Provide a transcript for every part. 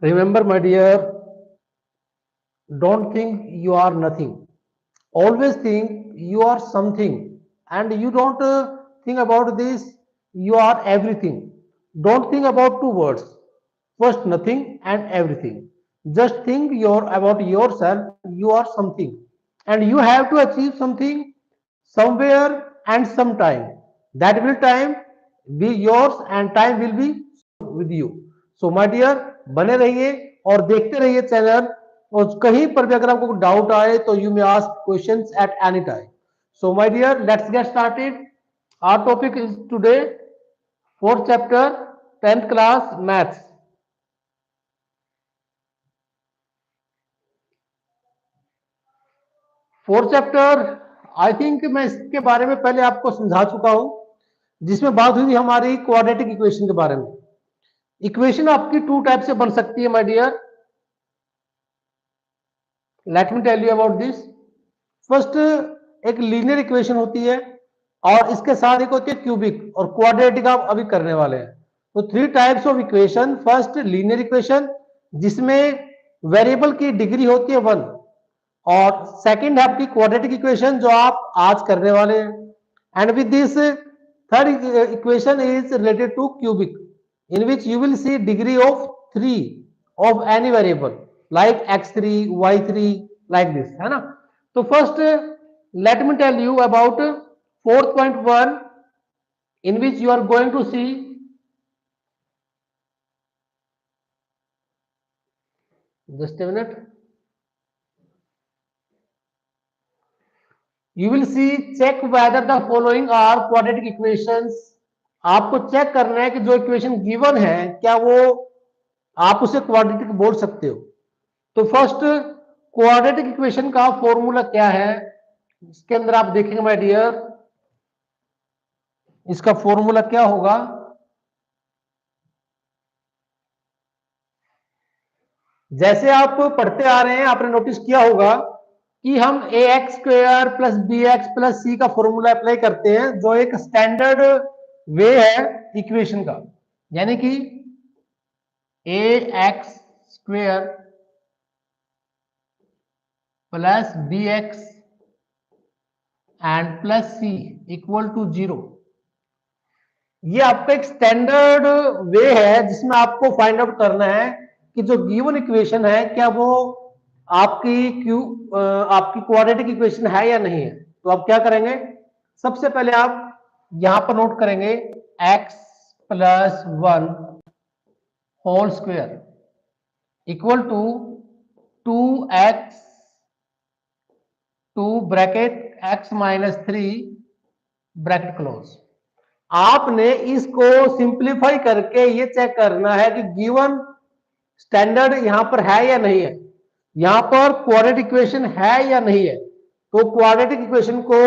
Remember, my dear, don't think you are nothing. Always think you are something, and you don't think about this. You are everything. Don't think about two words. First, nothing and everything. Just think about yourself. You are something, and you have to achieve something somewhere and sometime. That will time be yours, and time will be with you. So my dear, बने रहिए और देखते रहिए channel. और कहीं पर भी अगर आपको डाउट आए तो you may ask questions at any time. So my dear, let's get started. Our topic is today fourth chapter, 10th class maths. Fourth chapter, I think मैं इसके बारे में पहले आपको समझा चुका हूं, जिसमें बात हुई थी हमारी क्वाड्रेटिक इक्वेशन के बारे में। इक्वेशन आपकी टू टाइप से बन सकती है my dear. Let me tell you about this. First, एक लीनियर इक्वेशन होती है, और इसके साथ एक होती है क्यूबिक, और क्वाड्रेटिक आप अभी करने वाले हैं। तो three types of equation. First, linear equation, जिसमें वेरिएबल की डिग्री होती है 1। और सेकंड है आपकी क्वाड्रेटिक इक्वेशन, जो आप आज करने वाले हैं। And with this third equation is related to cubic, in which you will see degree of 3 of any variable like x3, y3, like this, है ना। तो first, let me tell you about 4.1, in which you are going to see, just a minute, you will see check whether the following are quadratic equations। आपको check करना है कि जो equation given है क्या वो आप उसे क्वाड्रेटिक बोल सकते हो। तो फर्स्ट, क्वाड्रेटिक इक्वेशन का फॉर्मूला क्या है, इसके अंदर आप देखेंगे माय डियर, इसका फॉर्मूला क्या होगा। जैसे आप पढ़ते आ रहे हैं, आपने नोटिस किया होगा कि हम a x square plus b x plus c का फॉर्मूला अप्लाई करते हैं, जो एक स्टैंडर्ड वे है इक्वेशन का। यानी कि a x square plus b x and plus c equal to 0। ये आपका एक स्टैंडर्ड वे है जिसमें आपको फाइंड आउट करना है कि जो गिवन इक्वेशन है क्या वो आपकी क्वाड्रेटिक इक्वेशन है या नहीं है। तो आप क्या करेंगे, सबसे पहले आप यहां पर नोट करेंगे x plus 1 whole square equal to 2x 2 bracket x minus 3 bracket close. आपने इसको सिंप्लीफाई करके ये चेक करना है कि गिवन स्टैंडर्ड यहां पर है या नहीं है, यहां पर क्वाड्रेटिक इक्वेशन है या नहीं है। तो क्वाड्रेटिक इक्वेशन को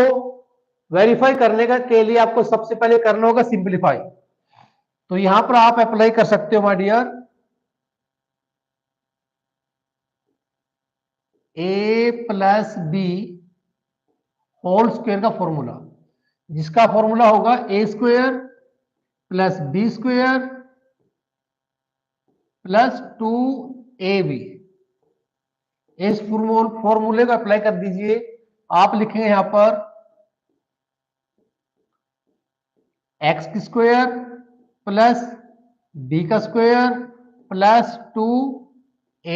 वेरीफाई करने के लिए आपको सबसे पहले करना होगा सिंप्लीफाई। तो यहां पर आप अप्लाई कर सकते हो my dear a plus b whole square का फॉर्मूला, जिसका फॉर्मूला होगा a square plus b square plus 2ab। इस फॉर्मूले को अप्लाई कर दीजिए। आप लिखेंगे यहां पर एक्स की स्क्वायर प्लस बी का square plus 2ab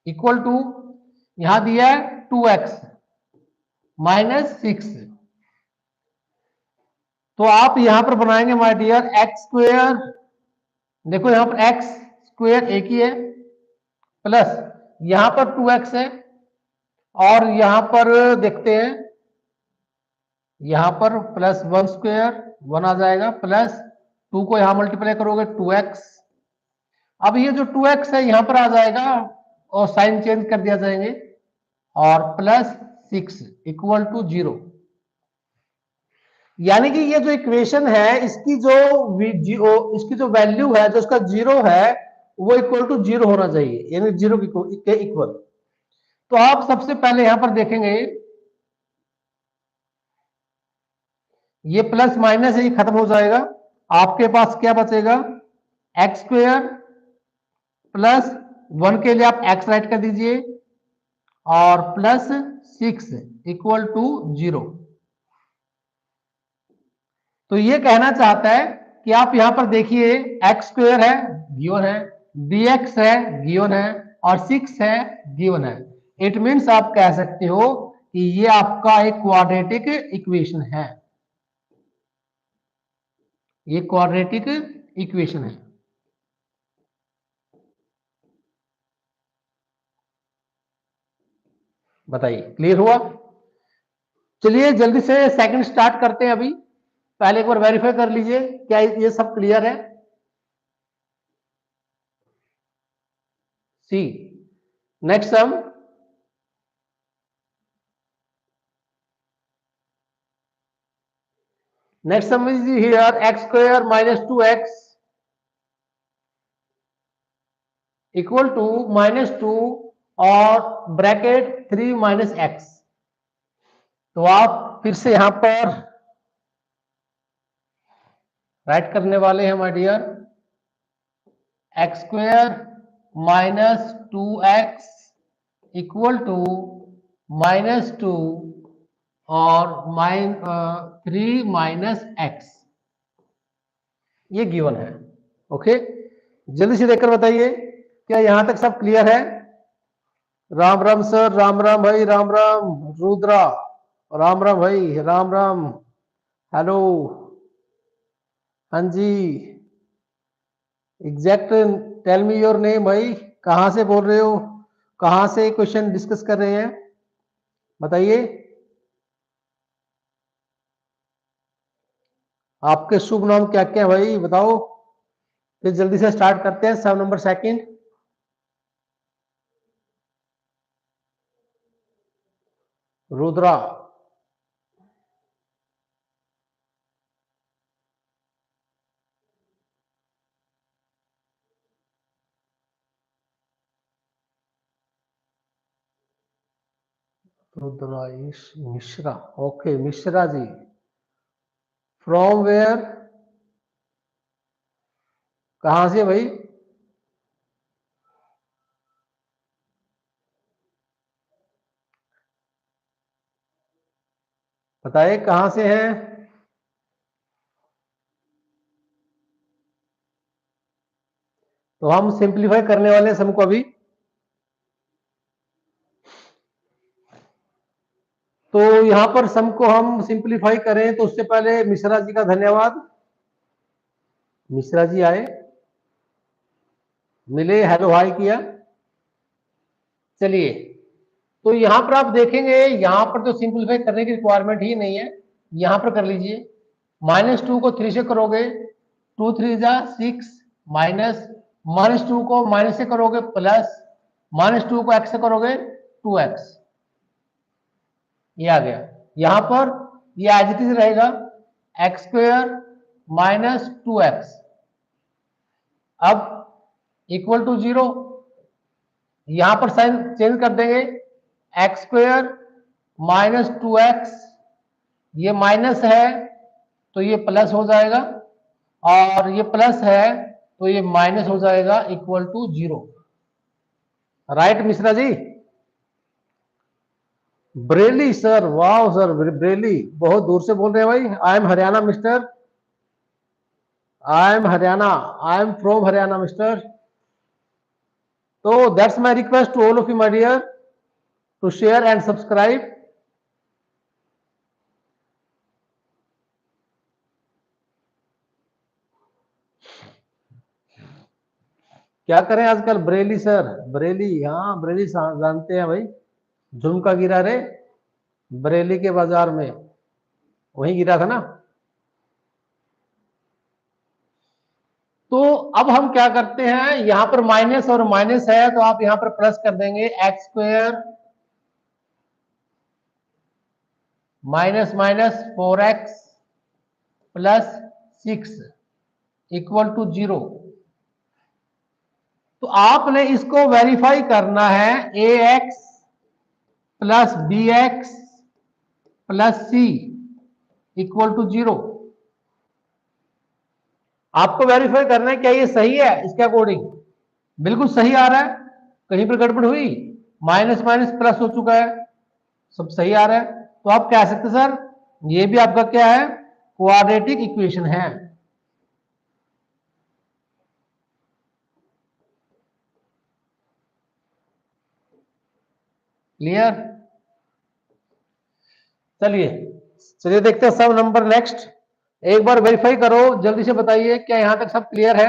equal to, यहां दिया है 2x माइनस 6। तो आप यहां पर बनाएंगे माय डियर एक्स स्क्वायर, देखो यहां पर एक्स स्क्वायर एक ही है, प्लस यहां पर 2x है, और यहां पर देखते हैं यहां पर प्लस 1 स्क्वायर 1 आ जाएगा, प्लस 2 को यहां मल्टीप्लाई करोगे 2x। अब ये जो 2x है यहां पर आ जाएगा और साइन चेंज कर दिया जाएंगे, और प्लस 6 इक्वल टू 0। यानी कि ये जो इक्वेशन है इसकी जो वैल्यू है, जो इसका 0 है, वो इक्वल टू 0 होना चाहिए, यानी 0 के इक्वल। तो आप सबसे पहले यहां पर देखेंगे ये प्लस माइनस ये खत्म हो जाएगा, आपके पास क्या बचेगा एक्स स्क्वेयर प्लस 1 के लिए आप x राइट कर दीजिए और प्लस 6 इक्वल टू 0। तो ये कहना चाहता है कि आप यहां पर देखिए एक्स स्क्वायर है गिवन है, bx है गिवन है और 6 है गिवन है। इट मीन्स आप कह सकते हो कि ये आपका एक क्वाड्रेटिक इक्वेशन है, ये क्वाड्रेटिक इक्वेशन है। बताइए क्लियर हुआ? चलिए जल्दी से सेकंड स्टार्ट करते हैं। अभी पहले एक बार वेरीफाई कर लीजिए क्या ये सब क्लियर है। See next sum, next sum is here x square minus 2x equal to minus 2 और ब्रैकेट 3 माइनस एक्स। तो आप फिर से यहां पर राइट करने वाले हैं my dear, x square minus 2x equal to minus 2 और 3 माइनस एक्स, ये गिवन है। ओके, जल्दी से देखकर बताइए क्या यहां तक सब क्लियर है? राम राम सर, राम राम भाई, राम राम रुद्रा, राम राम भाई, राम राम, हेलो, हाँ जी, exact tell me your name भाई, कहाँ से बोल रहे हो, कहाँ से क्वेश्चन डिस्कस कर रहे हैं बताइए। आपके शुभ नाम क्या क्या है भाई बताओ, फिर जल्दी से स्टार्ट करते हैं। सब number second, Rudra, Rudra Mishra, okay Mishra ji, from where, कहाँ से भाई? बताइए कहाँ से हैं? तो हम सिंप्लीफाई करने वाले हैं सम को अभी। तो यहां पर सम को हम सिंप्लीफाई करें तो उससे पहले मिश्रा जी का धन्यवाद। मिश्रा जी आए, मिले, हेलो हाय किया। चलिए, तो यहां पर आप देखेंगे यहां पर तो सिंप्लीफाई करने की रिक्वायरमेंट ही नहीं है, यहां पर कर लीजिए। माइनस 2 को 3 से करोगे 2 3 जा 6 माइनस, माइनस 2 को माइनस से करोगे प्लस, माइनस 2 को एक्स से करोगे 2x, ये आ गया। यहां पर ये एज इट इज रहेगा एक्स स्क्वायर माइनस 2x, अब इक्वल टू 0। यहां पर साइन चेंज कर देंगे, एक्स स्क्वायर माइनस 2x, ये माइनस है तो ये प्लस हो जाएगा और ये प्लस है तो ये माइनस हो जाएगा, equal to 0। Right Mishra ji? Bareilly sir, वाह सर, बरेली बहुत दूर से बोल रहे हैं भाई। I am Haryana mister, I am Haryana, I am from Haryana mister. तो that's my request to all of you my dear to share and subscribe. क्या करें आजकल, बरेली सर, बरेली, हाँ बरेली जानते हैं भाई, झुमका गिरा रे बरेली के बाजार में, वहीं गिरा था ना। तो अब हम क्या करते हैं, यहां पर माइनस और माइनस है तो आप यहां पर प्लस कर देंगे, x square minus minus 4x plus 6 equal to 0। तो आपने इसको वेरीफाई करना है, a x plus b x plus c equal to 0। आपको वेरीफाई करना है क्या ये सही है इसके अकॉर्डिंग। बिल्कुल सही आ रहा है, कहीं पर गड़बड़ हुई? माइनस माइनस प्लस हो चुका है, सब सही आ रहा है। तो आप कह सकते सर ये भी आपका क्या है, क्वाड्रेटिक इक्वेशन है। क्लियर? चलिए चलिए देखते हैं सब नंबर नेक्स्ट। एक बार वेरीफाई करो, जल्दी से बताइए क्या यहां तक सब क्लियर है?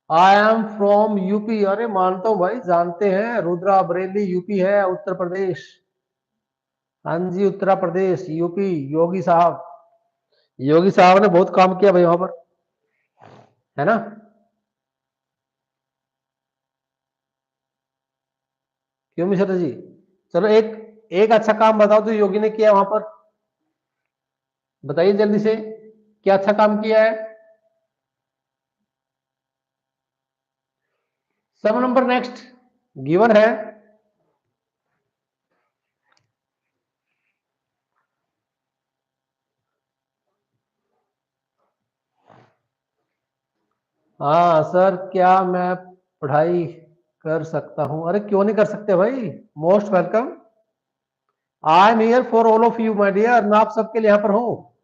आई एम फ्रॉम यूपी, अरे मानता हूं भाई, जानते हैं, रुद्रा बरेली यूपी है, उत्तर प्रदेश। हाँ जी उत्तर प्रदेश यूपी, योगी साहब, योगी साहब ने बहुत काम किया भाई वहां पर, है ना? क्यों मिश्रा जी? चलो एक एक अच्छा काम बताओ तो योगी ने किया वहां पर, बताइए जल्दी से, क्या अच्छा काम किया है? सब नंबर नेक्स्ट गिवन है। हाँ सर, क्या मैं पढ़ाई कर सकता हूँ? अरे क्यों नहीं कर सकते भाई, most welcome. I am here for all of you my dear, मैं आप सबके लिए यहाँ पर हूँ।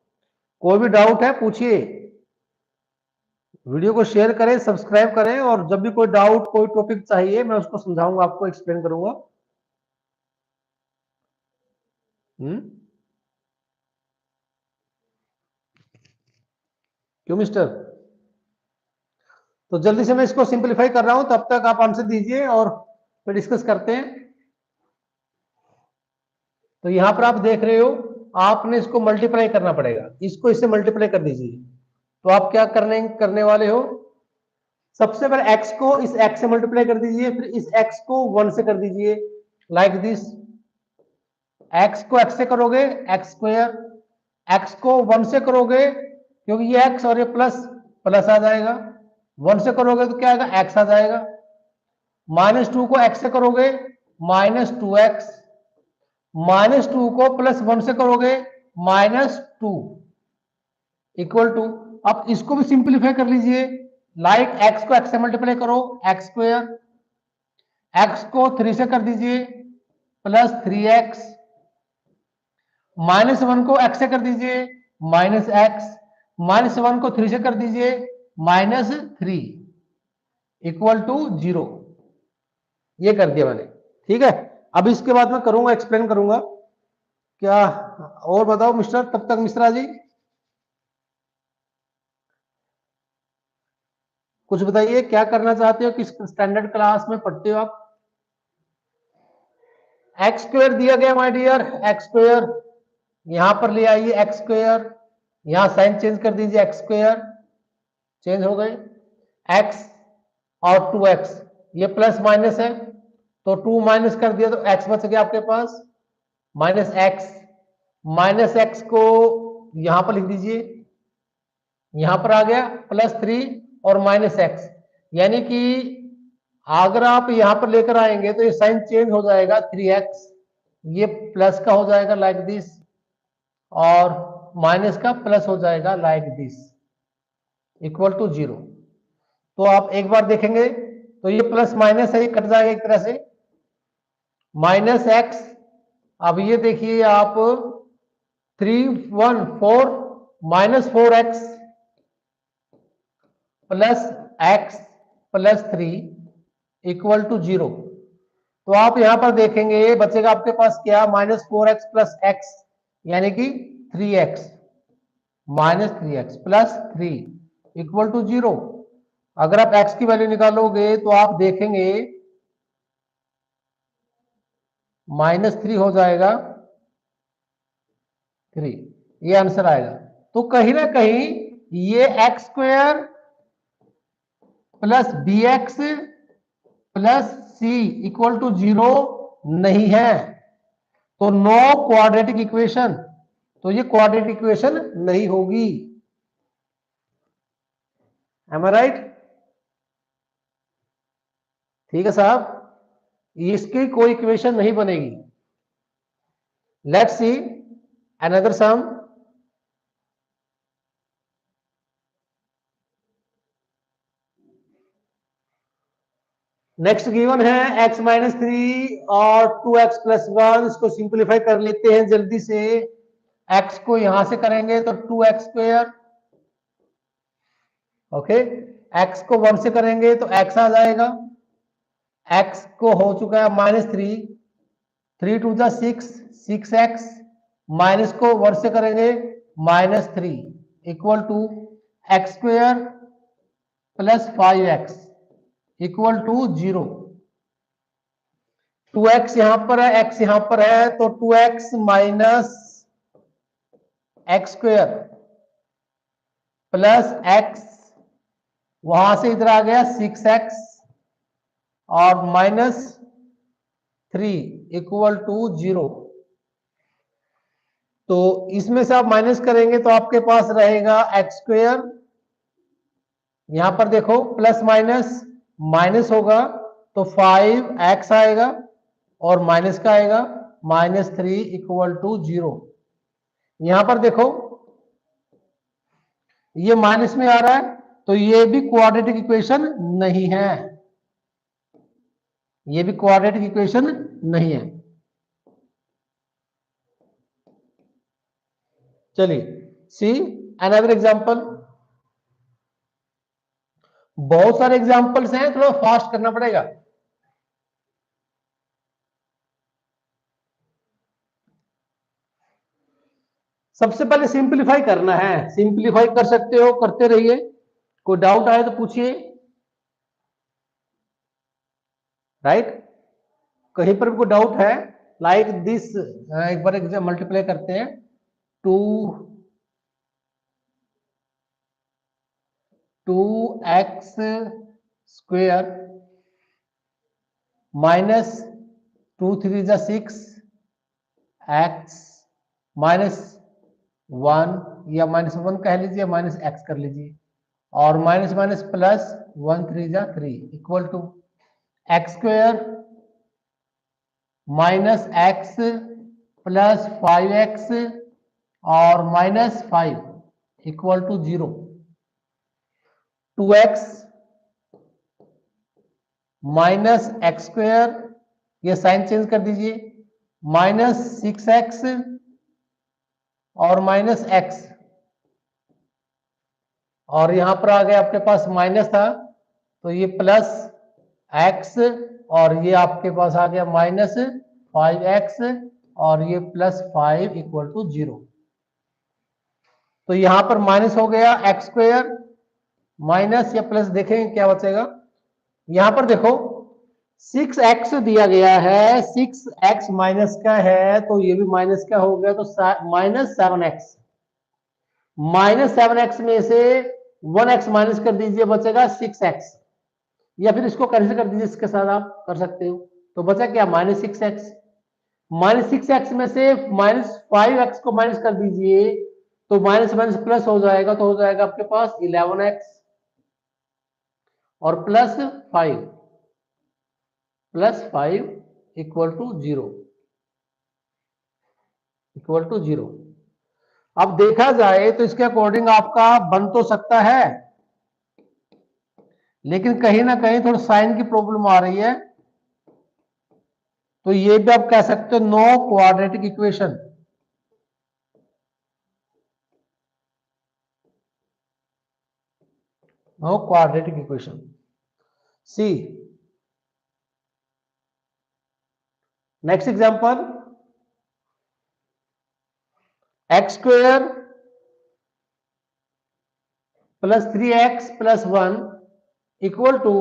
कोई भी डाउट है पूछिए, वीडियो को शेयर करें, सब्सक्राइब करें, और जब भी कोई डाउट कोई टॉपिक चाहिए मैं उसको समझाऊंगा, आपको एक्सप्लेन करूंगा। हम्म, क्यों मिस्टर? तो जल्दी से मैं इसको सिंपलीफाई कर रहा हूं, तब तक आप आंसर दीजिए और फिर डिस्कस करते हैं। तो यहां पर आप देख रहे हो, आपने इसको मल्टीप्लाई करना पड़ेगा, इसको इससे मल्टीप्लाई कर दीजिए। तो आप क्या करने करने वाले हो, सबसे पहले x को इस x से मल्टीप्लाई कर दीजिए, फिर इस x को 1 से कर दीजिए, लाइक दिस। x को x से करोगे एक्स स्क्वायर, x को 1 से करोगे क्योंकि ये x और ये प्लस, प्लस आ जाएगा। 1 से करोगे तो क्या आएगा, x आ जाएगा। -2 को x से करोगे -2x, -2 को +1 से करोगे -2 इक्वल टू, अब इसको भी सिंप्लीफाई कर लीजिए, लाइक x को x से मल्टीप्लाई करो एक्स स्क्वायर, x को 3 से कर दीजिए +3x, -1 को x से कर दीजिए -x, -1 को 3 से कर दीजिए -3 इक्वल टू 0। ये कर दिया मैंने, ठीक है। अब इसके बाद मैं करूंगा, एक्सप्लेन करूंगा क्या, और बताओ मिस्टर, तब तक मिश्रा जी कुछ बताइए, क्या करना चाहते हो, किस स्टैंडर्ड क्लास में पढ़ते हो आप? एक्स स्क्वायर दिया गया माय डियर, एक्स स्क्वायर यहां पर ले आइए, एक्स स्क्वायर, यहां साइन चेंज कर दीजिए, एक्स स्क्वायर चेंज हो गए, एक्स और 2x, ये प्लस माइनस है तो 2 माइनस कर दिया तो x बच गया आपके पास -x, -x को यहां पर लिख दीजिए, यहां पर आ गया +3 और -x, यानी कि अगर आप यहां पर लेकर आएंगे तो ये साइन चेंज हो जाएगा, 3x ये प्लस का हो जाएगा लाइक दिस, और माइनस का प्लस हो जाएगा लाइक दिस इक्वल टू 0। तो आप एक बार देखेंगे तो ये प्लस माइनस है, ये कट जाएगा एक तरह से, -x, अब ये देखिए आप 3 1 4 -4x +x +3 इक्वल टू 0। तो आप यहां पर देखेंगे बचेगा आपके पास क्या, -4x +x यानी कि 3x, -3x +3 इक्वल टू 0। अगर आप x की वैल्यू निकालोगे तो आप देखेंगे -3 हो जाएगा 3, ये आंसर आएगा। तो कहीं ना कहीं ये x square +bx +c equal to 0 नहीं है, तो नो क्वाड्रेटिक इक्वेशन, तो ये क्वाड्रेटिक इक्वेशन नहीं होगी। Am I right? ठीक है साहब, इसकी कोई इक्वेशन नहीं बनेगी। Let's see another sum. Next given है x माइनस 3 और 2x प्लस 1। इसको सिंप्लीफाई कर लेते हैं जल्दी से। x को यहां से करेंगे तो 2x स्क्वायर, ओके। x को 1 से करेंगे तो x आ जाएगा। x को हो चुका है माइनस 3, 3 टू जा 6, 6x, माइनस को 1 से करेंगे minus 3 equal to x square plus 5x equal to 0। 2x यहां पर है, x यहां पर है, तो 2x minus x square plus x, वहां से इधर आ गया 6x और माइनस 3 इक्वल टू 0। तो इसमें से आप माइनस करेंगे तो आपके पास रहेगा एक्स स्क्वायर, यहां पर देखो प्लस माइनस माइनस होगा तो 5x आएगा और माइनस का आएगा माइनस 3 इक्वल टू 0। यहां पर देखो ये माइनस में आ रहा है तो ये भी क्वाड्रेटिक इक्वेशन नहीं है, ये भी क्वाड्रेटिक इक्वेशन नहीं है। चलिए सी अनदर एग्जांपल। बहुत सारे एग्जांपल्स हैं, थोड़ा फास्ट करना पड़ेगा। सबसे पहले सिंपलीफाई करना है, सिंपलीफाई कर सकते हो, करते रहिए। कोई डाउट आए तो पूछिए, राइट। कहीं पर भी कोई डाउट है लाइक दिस, एक बार एग्जाम मल्टीप्लाई करते हैं। 2x स्क्वेयर माइनस 2 3 जा 6 x माइनस 1 या माइनस 1 कह लीजिए, माइनस x कर लीजिए, और माइनस माइनस प्लस 1 3 जा 3 equal to x square minus x plus 5x और minus 5 equal to 0। 2x minus x square, ये साइन चेंज कर दीजिए, माइनस 6x और माइनस x, और यहां पर आ गया आपके पास माइनस था तो ये प्लस x, और ये आपके पास आ गया माइनस 5x और ये प्लस 5 इक्वल टू 0। तो यहां पर माइनस हो गया एक्स स्क्वेयर माइनस या प्लस, देखेंगे क्या बचेगा। यहां पर देखो 6x दिया गया है, 6x माइनस का है तो ये भी माइनस का हो गया, तो माइनस 7x, माइनस 7x में से 1x माइनस कर दीजिए, बचेगा 6x, या फिर इसको कैंसिल कर दीजिए, इसके साथ आप कर सकते हो। तो बचा क्या, माइनस 6x, माइनस 6x में से माइनस 5x को माइनस कर दीजिए तो माइनस माइनस प्लस हो जाएगा, तो हो जाएगा आपके पास 11x और plus 5 equal to 0, equal to 0। अब देखा जाए तो इसके अकॉर्डिंग आपका बन तो सकता है, लेकिन कहीं ना कहीं थोड़ा साइन की प्रॉब्लम आ रही है, तो ये भी आप कह सकते हो no quadratic equation. No quadratic equation. See next example, x square plus 3x प्लस 1 equal to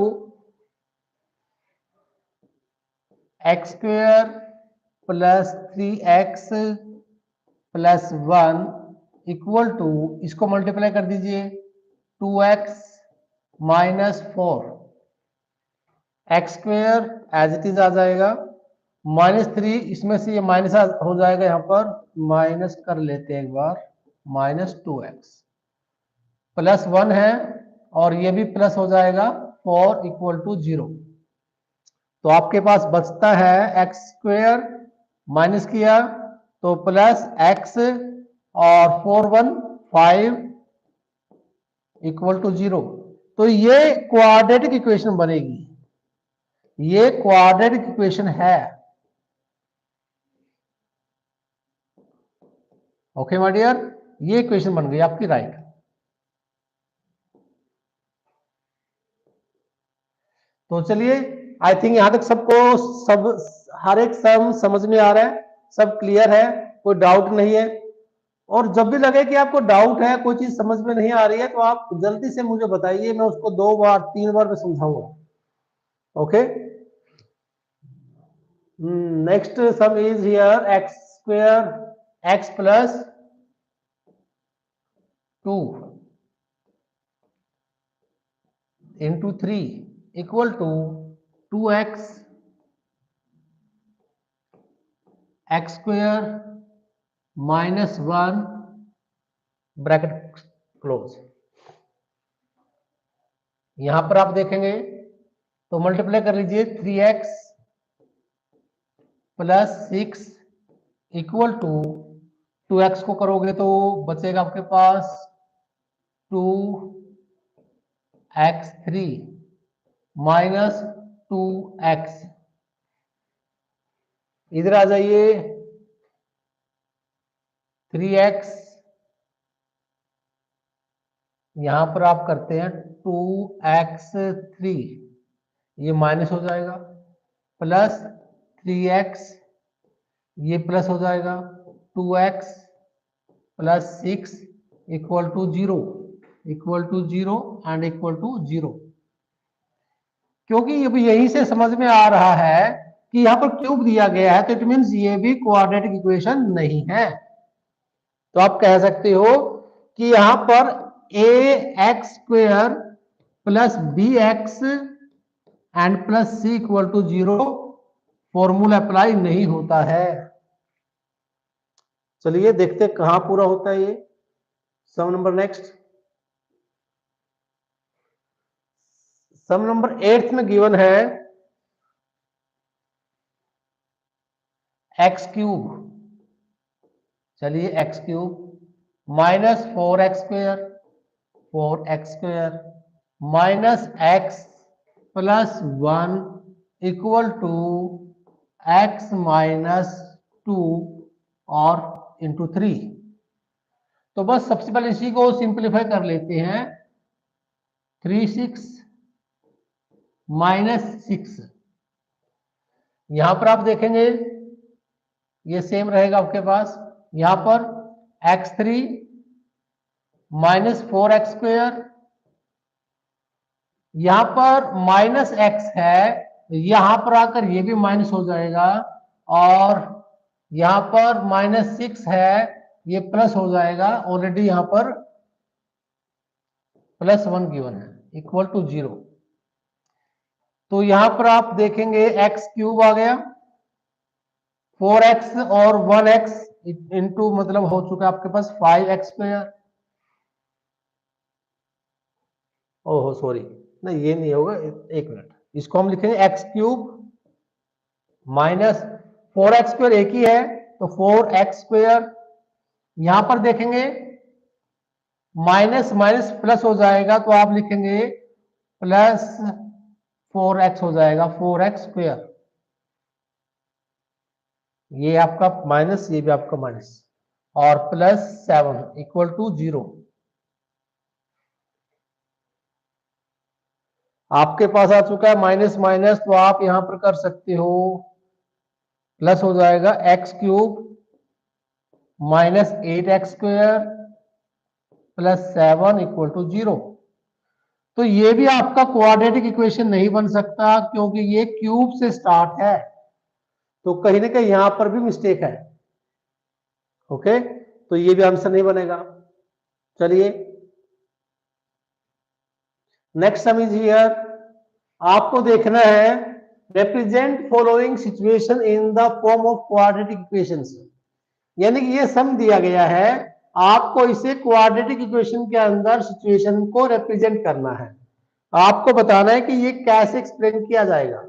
x square plus 3x प्लस 1 इक्वल टू, इसको मल्टीप्लाई कर दीजिए, 2x minus 4, x square as it is आ जाएगा, माइनस 3, इसमें से ये माइनस हो जाएगा, यहां पर माइनस कर लेते हैं एक बार, माइनस 2x प्लस 1 है और ये भी प्लस हो जाएगा 4 इक्वल टू 0। तो आपके पास बचता है एक्स स्क्वेयर, माइनस किया तो प्लस x और 4 1 5 इक्वल टू 0। तो ये क्वाड्रेटिक इक्वेशन बनेगी। ये क्वाड्रेटिक इक्वेशन है। ओके माय डियर, ये इक्वेशन बन गई आपकी राइट। तो चलिए, आई थिंक यहां तक सबको सब हर एक सम समझ में आ रहा है, सब क्लियर है, कोई डाउट नहीं है। और जब भी लगे कि आपको डाउट है, कोई चीज समझ में नहीं आ रही है, तो आप जल्दी से मुझे बताइए, मैं उसको 2 बार 3 बार में समझाऊंगा। Okay, next sum is here x square x plus 2 into 3 equal to 2x x square minus 1 bracket close. यहां पर आप देखेंगे तो मल्टीप्लाई कर लीजिए 3x plus 6 equal to 2x को करोगे तो बचेगा आपके पास 2x3 माइनस 2x। इधर आ जाइए, 3x यहां पर आप करते हैं 2x3, ये माइनस हो जाएगा, प्लस 3x ये प्लस हो जाएगा, 2x plus 6 equal to 0, equal to 0 and equal to 0। क्योंकि अब यहीं से समझ में आ रहा है कि यहां पर क्यूब दिया गया है, तो इट मीन ये भी क्वाड्रेटिक इक्वेशन नहीं है। तो आप कह सकते हो कि यहां पर a x square plus b x and plus c equal to 0 formula apply नहीं होता है। चलिए देखते कहां पूरा होता है ये sum number next. Sum number 8 में गिवन है एक्स क्यूब। चलिए x cube minus 4x square minus x plus 1 equal to x minus 2 और इंटू 3। तो बस सबसे पहले इसी को सिंप्लीफाई कर लेते हैं। 3 6 माइनस 6, यहां पर आप देखेंगे ये सेम रहेगा आपके पास। यहां पर x3 माइनस 4x स्क्वायर, यहां पर माइनस x है, यहां पर आकर ये भी माइनस हो जाएगा, और यहां पर माइनस 6 है, ये प्लस हो जाएगा। ऑलरेडी यहां पर प्लस 1 गिवन है, इक्वल टू 0। तो यहां पर आप देखेंगे एक्स क्यूब आ गया, 4x और 1x इंटू मतलब हो चुका आपके पास 5x स्क्वायर। ओहो सॉरी, नहीं ये नहीं होगा, एक मिनट, इसको हम लिखेंगे x cube minus 4x square, एक ही है तो 4x स्क्वायर। यहां पर देखेंगे माइनस माइनस प्लस हो जाएगा, तो आप लिखेंगे प्लस 4x हो जाएगा, 4x स्क्वायर। ये आपका माइनस, ये भी आपका माइनस, और प्लस 7 इक्वल टू 0। आपके पास आ चुका है माइनस माइनस, तो आप यहां पर कर सकते हो, प्लस हो जाएगा x cube minus 8x square plus 7 equal to 0। तो ये भी आपका क्वाड्रेटिक इक्वेशन नहीं बन सकता, क्योंकि ये क्यूब से स्टार्ट है, तो कहीं ना कहीं यहां पर भी मिस्टेक है। ओके, तो ये भी आंसर नहीं बनेगा। चलिए नेक्स्ट सम इज हियर। आपको देखना है represent following situation in the form of quadratic equations. यानी कि ये सम दिया गया है, आपको इसे क्वाड्रेटिक इक्वेशन के अंदर सिचुएशन को रिप्रेजेंट करना है। आपको बताना है कि ये कैसे एक्सप्लेन किया जाएगा,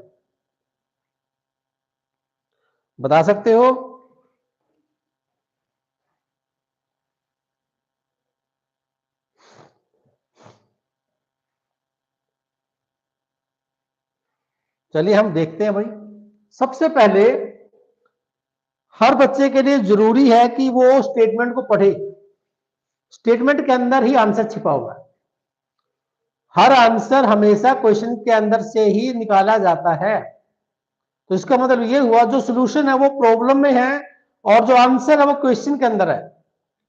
बता सकते हो? चलिए हम देखते हैं भाई। सबसे पहले हर बच्चे के लिए जरूरी है कि वो स्टेटमेंट को पढ़े। स्टेटमेंट के अंदर ही आंसर छिपा हुआ है। हर आंसर हमेशा क्वेश्चन के अंदर से ही निकाला जाता है। तो इसका मतलब ये हुआ जो सोल्यूशन है वो प्रॉब्लम में है और जो आंसर है वो क्वेश्चन के अंदर है।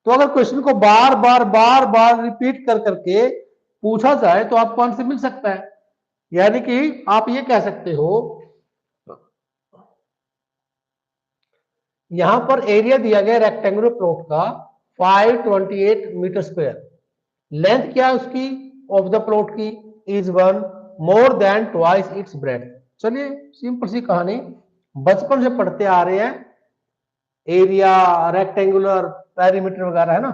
तो अगर क्वेश्चन को बार बार बार बार रिपीट कर करके पूछा जाए तो आपको आंसर मिल सकता है। यानी कि आप ये कह सकते हो, यहां पर एरिया दिया गया रेक्टेंगुलर प्लॉट का 528 मीटर स्क्वायर। लेंथ क्या है उसकी ऑफ द प्लॉट की is 1 more than twice its bread. चलिए सिंपल सी कहानी, बचपन से पढ़ते आ रहे हैं, एरिया रेक्टेंगुलर पेरीमीटर वगैरह है ना।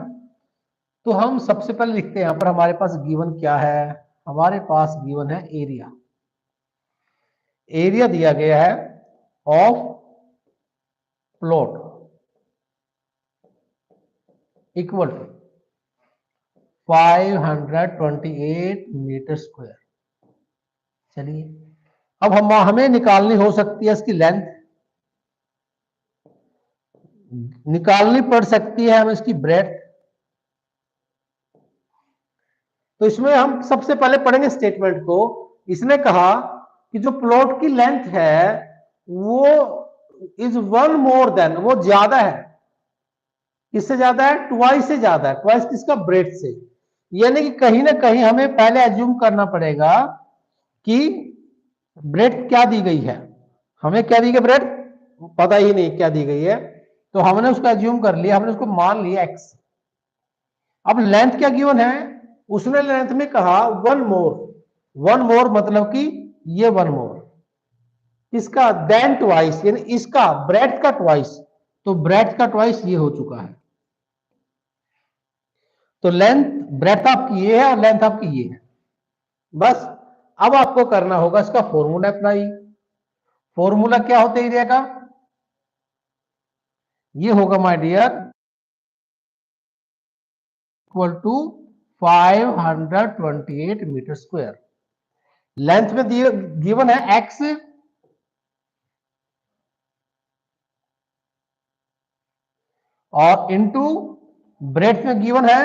तो हम सबसे पहले लिखते हैं यहां पर हमारे पास गिवन क्या है। हमारे पास गिवन है एरिया। एरिया दिया गया है of plot equal to 528 metre square. चलिए अब हम हमें निकालनी हो सकती है इसकी लेंथ, निकालनी पड़ सकती है हमें इसकी ब्रेड्थ। तो इसमें हम सबसे पहले पढ़ेंगे स्टेटमेंट को। इसने कहा कि जो प्लॉट की लेंथ है वो इज 1 मोर देन, वो ज्यादा है। किससे ज्यादा है? ट्वाइस से ज्यादा है। ट्वाइस किसका? ब्रेड्थ से। यानी कि कहीं ना कहीं हमें पहले एज्यूम करना पड़ेगा कि ब्रेड्थ क्या दी गई है। हमें क्या दी गई? ब्रेड्थ पता ही नहीं क्या दी गई है, तो हमने उसको एज्यूम कर लिया, हमने उसको मान लिया एक्स। अब लेंथ क्या गिवन है? उसने लेंथ में कहा 1 मोर। 1 मोर मतलब कि ये 1 मोर इसका देन ट्वाइस, यानी इसका ब्रेड्थ का ट्वाइस। तो ब्रेड्थ का ट्वाइस ये हो चुका है। तो लेंथ ब्रेड्थ आपकी ये है और लेंथ आपकी ये है। बस अब आपको करना होगा इसका फॉर्मूला अप्लाई। फॉर्मूला क्या होता है एरिया का? ये होगा my dear equal to 528 metre square. Length में दिए गिवन है एक्स और इनटू ब्रेड्थ में गिवन है,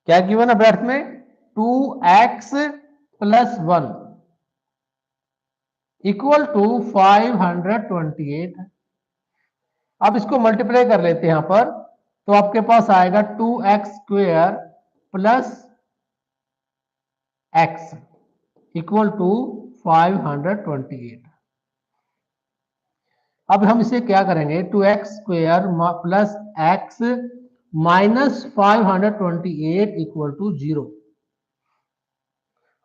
क्या गिवन है ब्रेड्थ में? 2x plus 1 equal to 528। अब इसको मल्टीप्लाई कर लेते हैं यहां पर, तो आपके पास आएगा 2x square plus x equal to 528। अब हम इसे क्या करेंगे? 2x square plus x minus 528 equal to 0।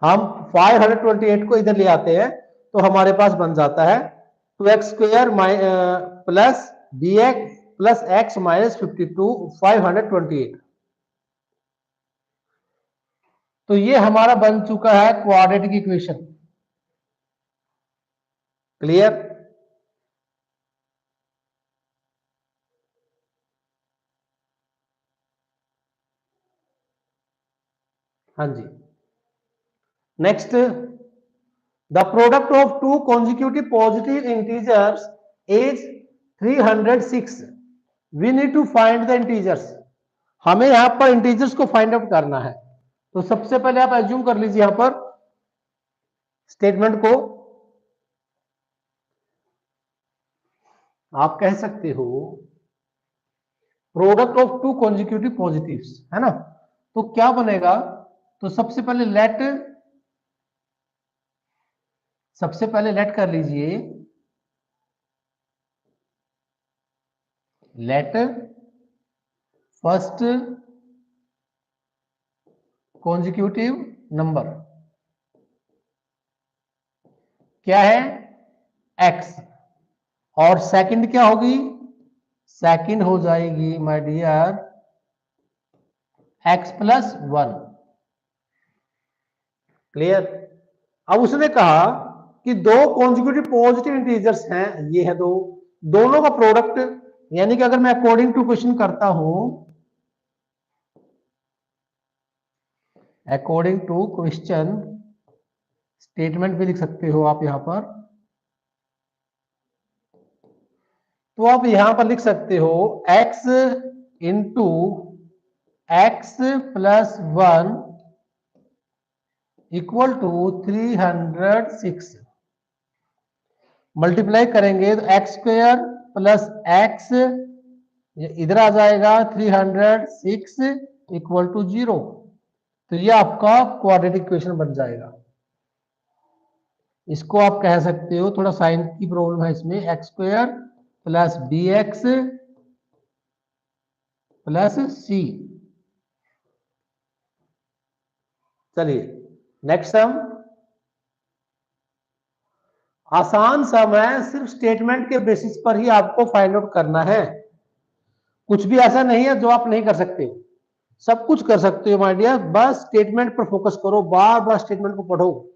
हम 528 को इधर ले आते हैं तो हमारे पास बन जाता है 2x square plus b x plus x minus 52 528। तो ये हमारा बन चुका है क्वाड्रेटिक इक्वेशन। क्लियर? हाँ जी। Next, the product of two consecutive positive integers is 306। We need to find the integers. हमें यहां पर इंटीजर्स को फाइंड आउट करना है। तो सबसे पहले आप एज्यूम कर लीजिए यहां पर स्टेटमेंट को। आप कह सकते हो product of two consecutive positives, है ना। तो क्या बनेगा? तो सबसे पहले लेट कर लीजिए, लेट फर्स्ट कॉन्जिक्यूटिव नंबर क्या है? एक्स। और सेकंड क्या होगी? सेकंड हो जाएगी my dear x plus 1। Clear? अब उसने कहा कि दो कॉन्जिक्यूटिव पॉजिटिव इंटीजर्स हैं, ये है दो, दोनों का प्रोडक्ट, यानी कि अगर मैं अकॉर्डिंग टू क्वेश्चन करता हूं, अकॉर्डिंग टू क्वेश्चन स्टेटमेंट भी लिख सकते हो आप यहां पर। तो आप यहां पर लिख सकते हो x into x plus 1 equal to 306। Multiply करेंगे तो एक्स स्क्वायर प्लस एक्स इधर आ जाएगा 306 इक्वल टू 0। तो ये आपका क्वाड्रेटिक इक्वेशन बन जाएगा। इसको आप कह सकते हो, थोड़ा साइन की प्रॉब्लम है इसमें, x square plus b x plus c. चलिए नेक्स्ट सम। आसान सम है, सिर्फ स्टेटमेंट के बेसिस पर ही आपको फाइंड आउट करना है। कुछ भी ऐसा नहीं है जो आप नहीं कर सकते, सब कुछ कर सकते हो माय डियर। बस स्टेटमेंट पर फोकस करो, बार बार स्टेटमेंट को पढ़ो।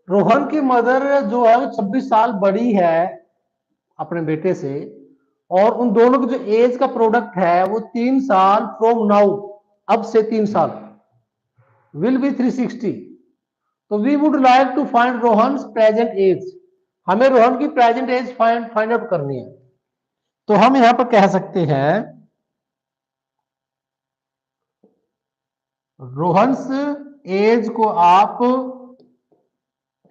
रोहन की मदर जो है वो 26 साल बड़ी है अपने बेटे से, और उन दोनों की जो एज का प्रोडक्ट है वो 3 साल फ्रॉम नाउ, अब से 3 साल, विल बी 360। तो we would like to find Rohan present age. हमें रोहन की प्रेजेंट एज फाइंड आउट करनी है। तो हम यहां पर कह सकते हैं रोहन्स एज को आप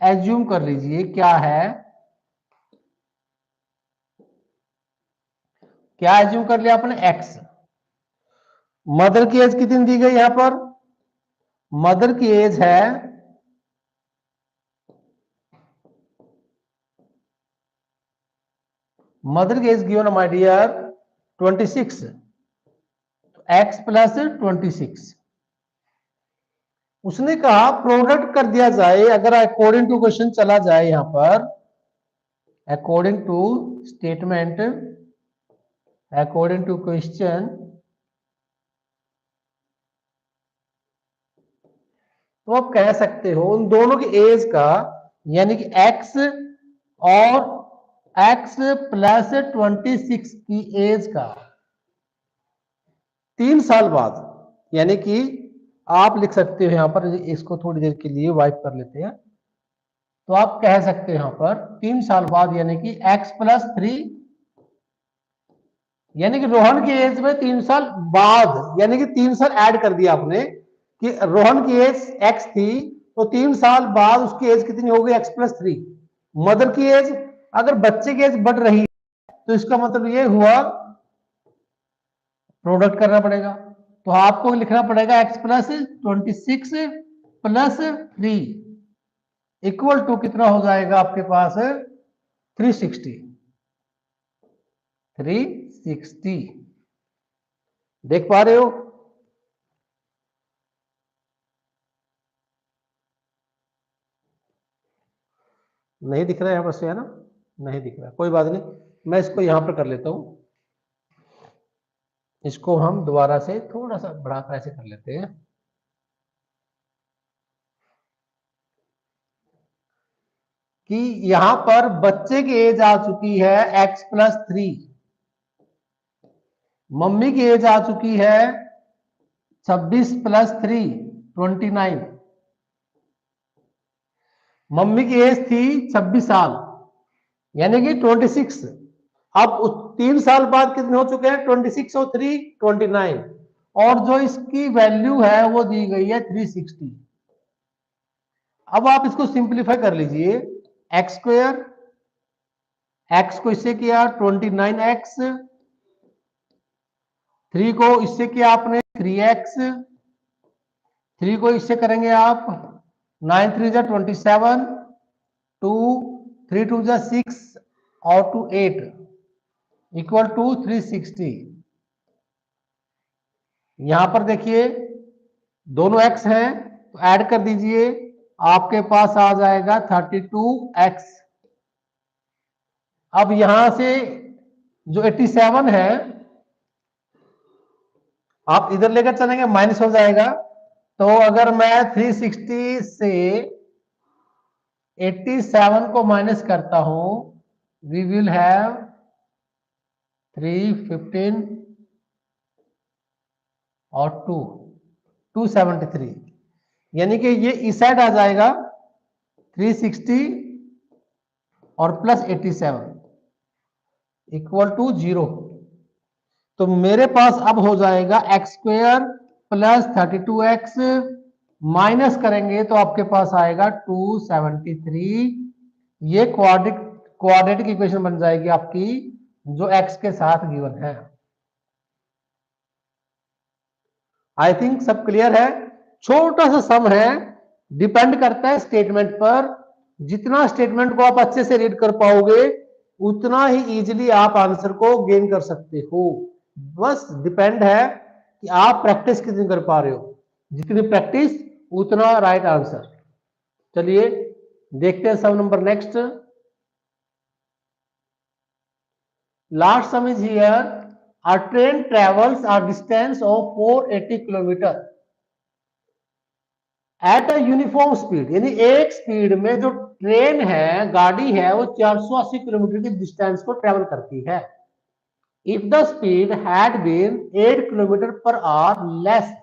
एज्यूम कर लीजिए क्या है, क्या एज्यूम कर लिया आपने, एक्स। मदर की एज कितनी दी गई यहां पर, मदर की एज है मदर की age given my dear 26, x plus 26। उसने कहा प्रोडक्ट कर दिया जाए, अगर अकॉर्डिंग टू क्वेश्चन चला जाए यहां पर, according to statement, according to question, तो आप कह सकते हो उन दोनों की एज का, यानी कि x और x प्लस 26 की एज का 3 साल बाद, यानी कि आप लिख सकते हो यहां पर, इसको थोड़ी देर के लिए वाइप कर लेते हैं। तो आप कह सकते हो यहां पर 3 साल बाद, यानी कि x प्लस 3, यानी कि रोहन की एज में 3 साल बाद, यानी कि 3 साल ऐड कर दिया आपने, कि रोहन की एज x थी, तो 3 साल बाद उसकी एज कितनी हो गई, x प्लस 3। मदर की एज, अगर बच्चे की एज बढ़ रही है तो इसका मतलब ये हुआ प्रोडक्ट करना पड़ेगा। तो आपको लिखना पड़ेगा x plus 26 plus 3 equal to कितना हो जाएगा आपके पास, 360। 360 देख पा रहे हो। नहीं दिख रहा है यहां पर से, है ना, नहीं दिख रहा, कोई बात नहीं, मैं इसको यहां पर कर लेता हूं। इसको हम दोबारा से थोड़ा सा बढ़ाकर ऐसे कर लेते हैं कि यहां पर बच्चे की एज आ चुकी है x प्लस 3, मम्मी की एज आ चुकी है 26 प्लस 3 29। मम्मी की एज थी 26 साल, यानी कि 26। अब 3 साल बाद कितने हो चुके हैं, 26 और 3 29, और जो इसकी वैल्यू है वो दी गई है 360। अब आप इसको सिंप्लीफाई कर लीजिए, एक्स स्क्वायर, एक्स को इससे किया 29x, 3 को इससे किया आपने 3x, 3 को इससे करेंगे आप 9 3 जा 27, 2 3 2 जा 6 और 2 8 इक्वल टू 360। यहां पर देखिए दोनों x हैं तो ऐड कर दीजिए, आपके पास आ जाएगा 32x। अब यहां से जो 87 है आप इधर लेकर चलेंगे माइनस हो जाएगा। तो अगर मैं 360 से 87 को माइनस करता हूं, वी विल हैव 315 और 273, यानी कि ये इस साइड आ जाएगा 360 और प्लस 87 इक्वल टू 0। तो मेरे पास अब हो जाएगा x square plus 32x, minus करेंगे तो आपके पास आएगा 273। ये क्वाड्रेटिक इक्वेशन बन जाएगी आपकी, जो x के साथ गिवन है। आई थिंक सब क्लियर है। छोटा सा सम है, डिपेंड करता है स्टेटमेंट पर। जितना स्टेटमेंट को आप अच्छे से रीड कर पाओगे उतना ही इजीली आप आंसर को गेन कर सकते हो। बस डिपेंड है कि आप प्रैक्टिस कितनी कर पा रहे हो। जितनी प्रैक्टिस उतना राइट आंसर। चलिए देखते हैं sum number next. Last sum is here. A train travels a distance of 480 kilometre at a uniform speed, यानी एक स्पीड में जो ट्रेन है, गाड़ी है, वो 480 किलोमीटर की डिस्टेंस को ट्रेवल करती है। If the speed had been 8 kilometre per hour less,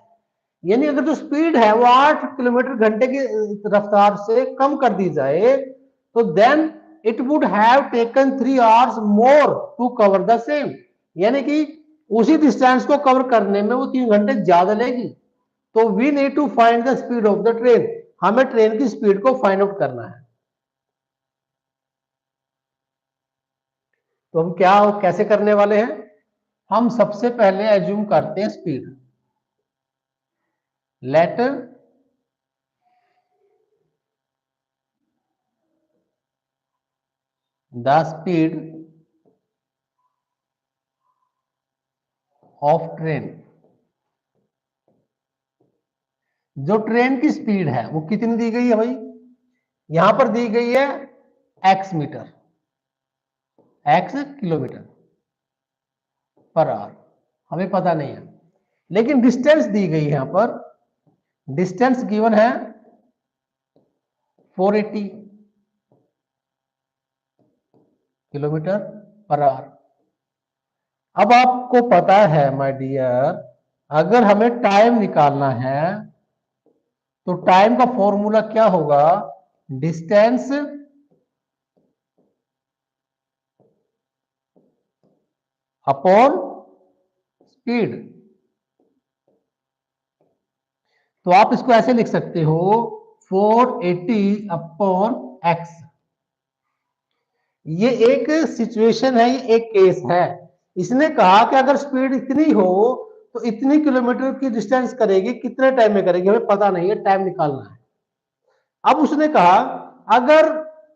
यानी अगर जो स्पीड है वो 8 किलोमीटर घंटे की रफ्तार से कम कर दी जाए, तो then it would have taken 3 hours more to cover the same, यानी कि उसी डिस्टेंस को कवर करने में वो 3 घंटे ज्यादा लेगी। तो we need to find the speed of the train, हमें ट्रेन की स्पीड को फाइंड आउट करना है। तो हम क्या कैसे करने वाले हैं? हम सबसे पहले एज्यूम करते हैं speed. Let the speed of train, जो ट्रेन की स्पीड है वो कितनी दी गई है भाई? यहां पर दी गई है x metre, x kilometre per hour, हमें पता नहीं है। लेकिन डिस्टेंस दी गई है, यहां पर डिस्टेंस गिवन है 480 किलोमीटर पर आवर। अब आपको पता है माय डियर, अगर हमें टाइम निकालना है तो टाइम का फॉर्मूला क्या होगा? Distance upon speed. तो आप इसको ऐसे लिख सकते हो 480 अपॉन एक्स। ये एक सिचुएशन है, ये एक केस है। इसने कहा कि अगर स्पीड इतनी हो तो इतनी किलोमीटर की डिस्टेंस करेगी, कितने टाइम में करेगी हमें पता नहीं है, टाइम निकालना है। अब उसने कहा अगर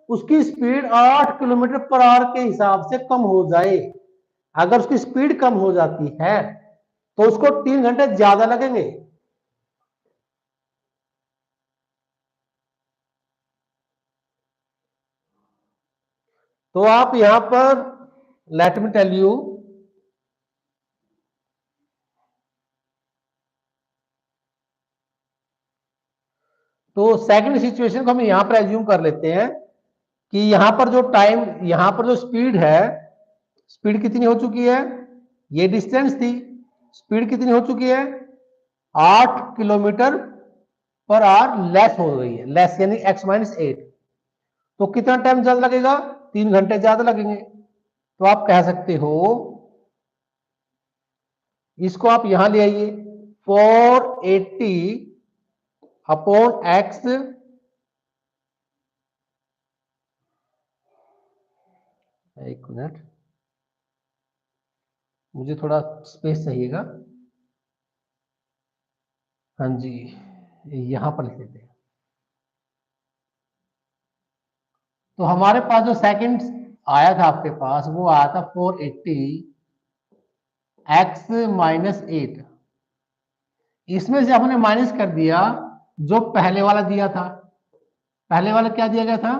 उसकी स्पीड 8 किलोमीटर पर आवर के हिसाब से कम हो जाए, अगर उसकी स्पीड कम हो जाती है तो उसको 3 घंटे ज्यादा लगेंगे। तो आप यहां पर लेट मी टेल यू, तो सेकंड सिचुएशन को हम यहां पर एज्यूम कर लेते हैं कि यहां पर जो टाइम, यहां पर जो स्पीड है, स्पीड कितनी हो चुकी है? ये डिस्टेंस थी, स्पीड कितनी हो चुकी है? 8 किलोमीटर पर आवर लेस हो गई है, लेस यानी x माइनस 8। तो कितना टाइम ज्यादा लगेगा? 3 घंटे ज्यादा लगेंगे। तो आप कह सकते हो, इसको आप यहां ले आइए 480 अपॉन एक्स, एक मिनट मुझे थोड़ा स्पेस चाहिएगा। हाँ जी, यहां पर लिख लेते हैं। तो हमारे पास जो सेकंड आया था आपके पास, वो आया था 480 एक्स माइनस 8। इसमें से हमने माइनस कर दिया जो पहले वाला दिया था। पहले वाला क्या दिया गया था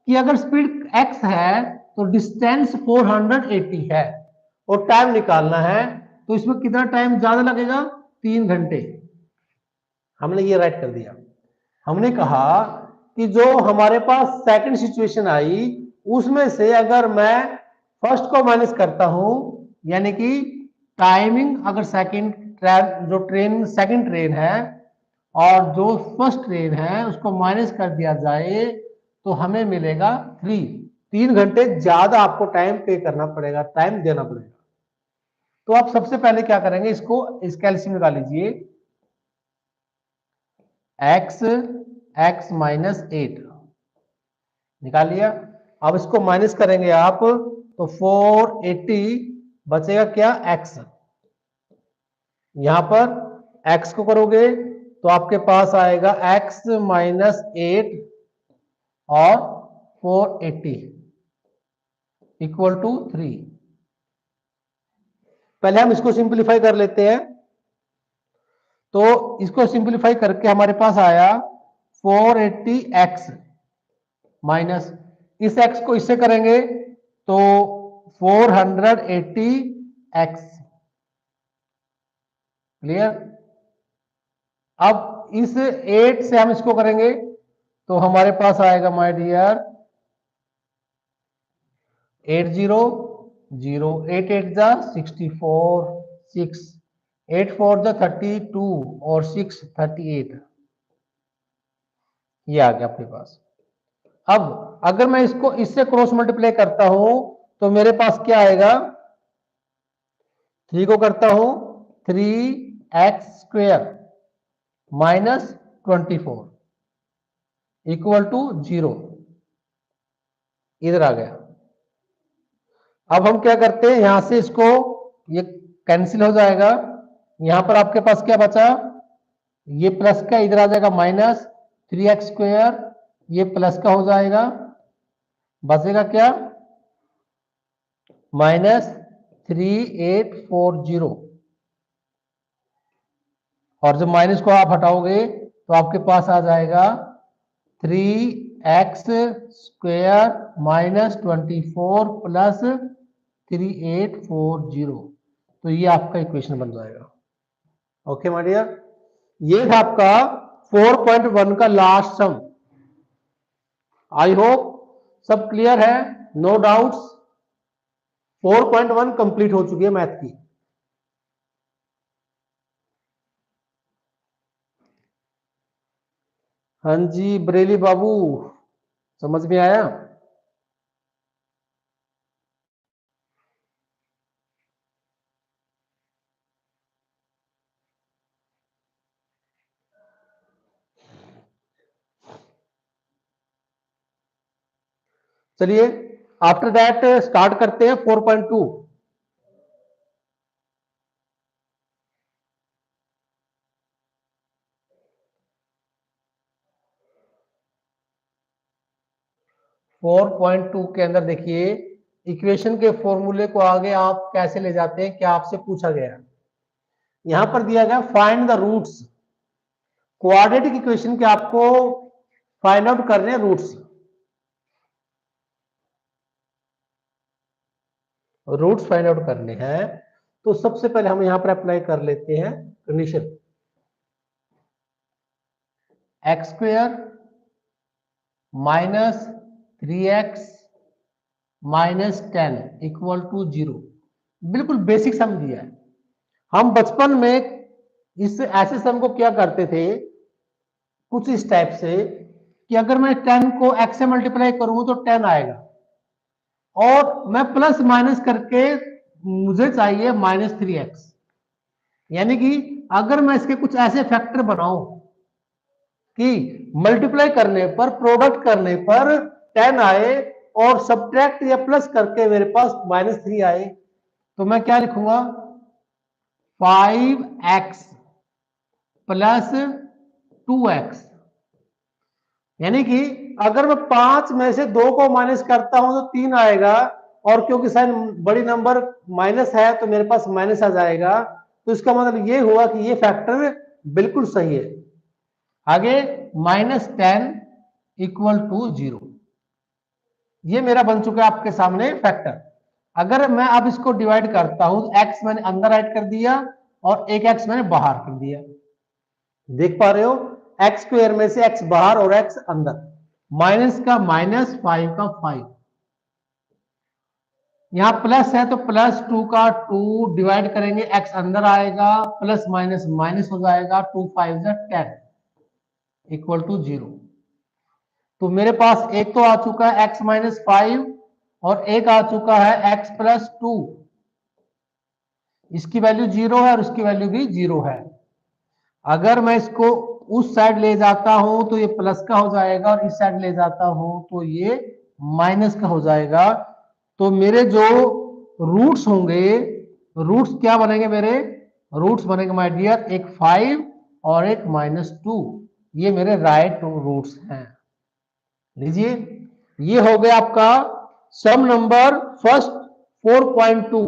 कि अगर स्पीड x है तो डिस्टेंस 480 है और टाइम निकालना है, तो इसमें कितना टाइम ज्यादा लगेगा? 3 घंटे, हमने ये राइट कर दिया। हमने कहा कि जो हमारे पास सेकंड सिचुएशन आई उसमें से अगर मैं फर्स्ट को माइनस करता हूं, यानी कि टाइमिंग अगर सेकंड जो ट्रेन सेकंड ट्रेन है और जो फर्स्ट ट्रेन है उसको माइनस कर दिया जाए तो हमें मिलेगा 3 घंटे ज्यादा आपको टाइम पे करना पड़ेगा, टाइम देना पड़ेगा। तो आप सबसे पहले क्या करेंगे, इसका एलसीएम निकाल लीजिए। x माइनस 8 निकाल लिया। अब इसको माइनस करेंगे आप तो 480 बचेगा क्या, x। यहां पर x को करोगे तो आपके पास आएगा x माइनस 8 और 480 इक्वल टू 3। पहले हम इसको सिंप्लीफाई कर लेते हैं। तो इसको सिंप्लीफाई करके हमारे पास आया 480x माइनस, इस x को इससे करेंगे तो 480x। क्लियर। अब इस 8 से हम इसको करेंगे तो हमारे पास आएगा माय डियर 80 0, 8 8 जा 64, 6 8 4 जा 32 और 6 38। ये आ गया आपके पास। अब अगर मैं इसको इससे क्रॉस मल्टीप्लाई करता हूं तो मेरे पास क्या आएगा, 3 को करता हूं 3x square minus 24 equal to 0। इधर आ गया। अब हम क्या करते हैं, यहां से इसको ये कैंसिल हो जाएगा। यहां पर आपके पास क्या बचा, ये प्लस का इधर आ जाएगा माइनस 3x स्क्वायर, ये प्लस का हो जाएगा, बचेगा क्या माइनस 3840। और जब माइनस को आप हटाओगे तो आपके पास आ जाएगा 3x स्क्वायर माइनस 24 प्लस 3840। तो ये आपका इक्वेशन बन जाएगा। ओके माय डियर, ये था आपका 4.1 का लास्ट सम। आई होप सब क्लियर है, नो डाउट्स। 4.1 कंप्लीट हो चुकी है मैथ की। हाँ जी बरेली बाबू, समझ में आया। चलिए आफ्टर दैट स्टार्ट करते हैं 4.2। फोर पॉइंट टू के अंदर देखिए इक्वेशन के फॉर्मूले को आगे आप कैसे ले जाते हैं, क्या आपसे पूछा गया। यहां पर दिया गया find the roots. Quadratic equation के आपको फाइंड आउट करने हैं रूट्स। रूट्स फाइंड आउट करने हैं तो सबसे पहले हम यहां पर अप्लाई कर लेते हैं condition. X square minus 3x minus 10 equal to 0। बिल्कुल बेसिक सम दिया है। हम बचपन में इस ऐसे सम को क्या करते थे कुछ इस टाइप से कि अगर मैं 10 को x से मल्टीप्लाई करूंगा तो 10 आएगा और मैं प्लस माइनस करके मुझे चाहिए माइनस 3x। यानी कि अगर मैं इसके कुछ ऐसे फैक्टर बनाऊं कि मल्टीप्लाई करने पर प्रोडक्ट करने पर 10 आए और सब्ट्रैक्ट या प्लस करके मेरे पास -3 आए, तो मैं क्या लिखूंगा 5x प्लस 2x। यानी कि अगर मैं 5 में से 2 को माइनस करता हूं तो 3 आएगा और क्योंकि साइन बड़ी नंबर माइनस है तो मेरे पास माइनस आ जाएगा। तो इसका मतलब ये हुआ कि ये फैक्टर बिल्कुल सही है। आगे -10 इक्वल टू 0, ये मेरा बन चुका है आपके सामने फैक्टर। अगर मैं अब इसको डिवाइड करता हूं, x मैंने अंदर ऐड कर दिया और एक एक्स मैंने बाहर कर दिया। देख पा रहे हो, एक्स स्क्वायर में से एक्स बाहर और एक्स अंदर, माइनस का माइनस, 5 का 5, यहां प्लस है तो प्लस 2 का 2 डिवाइड करेंगे, एक्स अंदर आएगा, प्लस माइनस माइनस हो जाएगा, 2 5 10 इक्वल टू 0। तो मेरे पास एक तो आ चुका है x माइनस 5 और एक आ चुका है x प्लस 2, इसकी वैल्यू 0 है और उसकी वैल्यू भी 0 है। अगर मैं इसको उस साइड ले जाता हूं तो ये प्लस का हो जाएगा और इस साइड ले जाता हूं तो ये माइनस का हो जाएगा। तो मेरे जो रूट्स होंगे, रूट्स क्या बनेंगे मेरे, रूट्स बनेंगे माय डियर एक 5 और एक -2, ये मेरे राइट रूट्स हैं। लीजिए, ये हो गया आपका सम नंबर फर्स्ट 4.2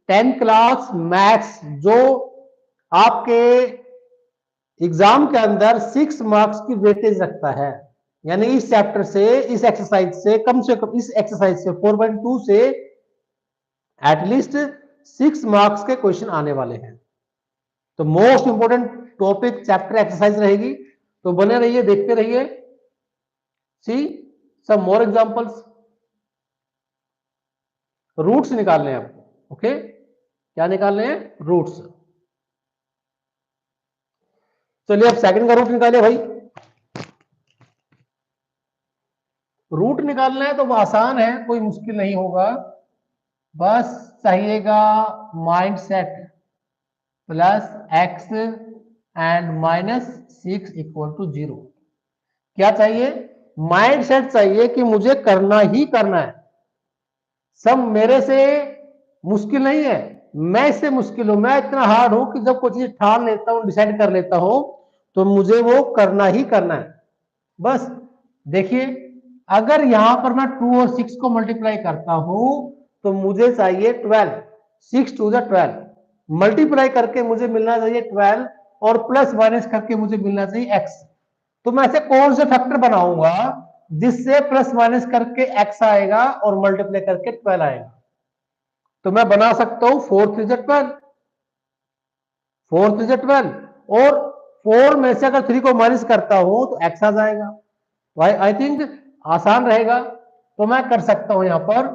10 क्लास मैथ्स, जो आपके एग्जाम के अंदर 6 मार्क्स की वेटेज रखता है। यानी इस चैप्टर से, इस एक्सरसाइज से कम, इस एक्सरसाइज से 4.2 से एटलीस्ट 6 मार्क्स के क्वेश्चन आने वाले हैं। तो most important topic chapter exercise रहेगी, तो बने रहिए, देखते रहिए। सी सम मोर एग्जांपल्स। रूट्स निकालने हैं आपको, ओके, क्या निकालने हैं, रूट्स। चलिए अब सेकंड का रूट निकालिए भाई। रूट निकालना है तो वो आसान है, कोई मुश्किल नहीं होगा, बस चाहिएगा mind set plus x and -6 equal to 0। क्या चाहिए, माइंड सेट चाहिए कि मुझे करना ही करना है। सब मेरे से मुश्किल नहीं है, मैं इससे मुश्किल हूं, मैं इतना हार्ड हूं कि जब कोई चीज ठान लेता हूं, डिसाइड कर लेता हूं, तो मुझे वो करना ही करना है। बस देखिए, अगर यहां पर मैं 2 और 6 को मल्टीप्लाई करता हूं तो मुझे चाहिए 12, 6 2 12, मल्टीप्लाई करके मुझे मिलना चाहिए 12 और प्लस माइनस करके मुझे मिलना चाहिए x। तो मैं ऐसे कौन से फैक्टर बनाऊंगा जिससे प्लस माइनस करके x आएगा और मल्टीप्लाई करके 12 आएगा। तो मैं बना सकता हूं 4 3 12, 4 3 12, और 4 में से अगर 3 को माइनस करता हूं तो x आ जाएगा। आई थिंक आसान रहेगा, तो मैं कर सकता हूं यहां पर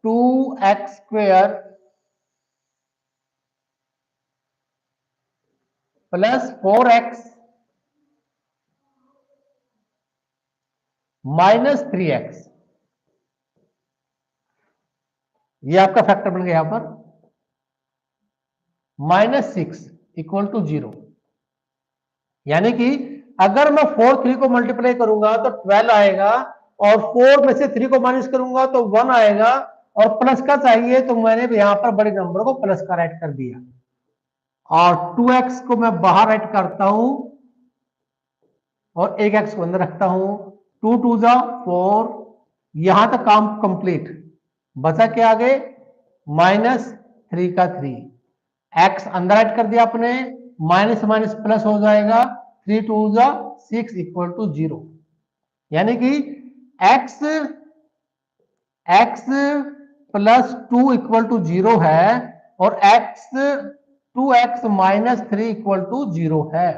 2x square plus 4x -3x, ये आपका फैक्टर बन गया यहां पर, -6 इक्वल टू 0। यानी कि अगर मैं 4 3 को मल्टीप्लाई करूंगा तो 12 आएगा, और 4 में से 3 को माइनस करूंगा तो 1 आएगा, और प्लस का चाहिए तो मैंने यहां पर बड़े नंबर को प्लस का राइट कर दिया, और 2x को मैं बाहर राइट करता हूं और एक एक्स को अंदर रखता हूं। 2 2 जा 4, यहां तक काम कंप्लीट, बचा क्या आगे, -3 का 3, एक्स अंदर ऐड कर दिया आपने, माइनस माइनस प्लस हो जाएगा, 3 2 जा 6 इक्वल टू 0। यानी कि x x plus 2 equal to 0 है, और x 2x -3 इक्वल टू 0 है।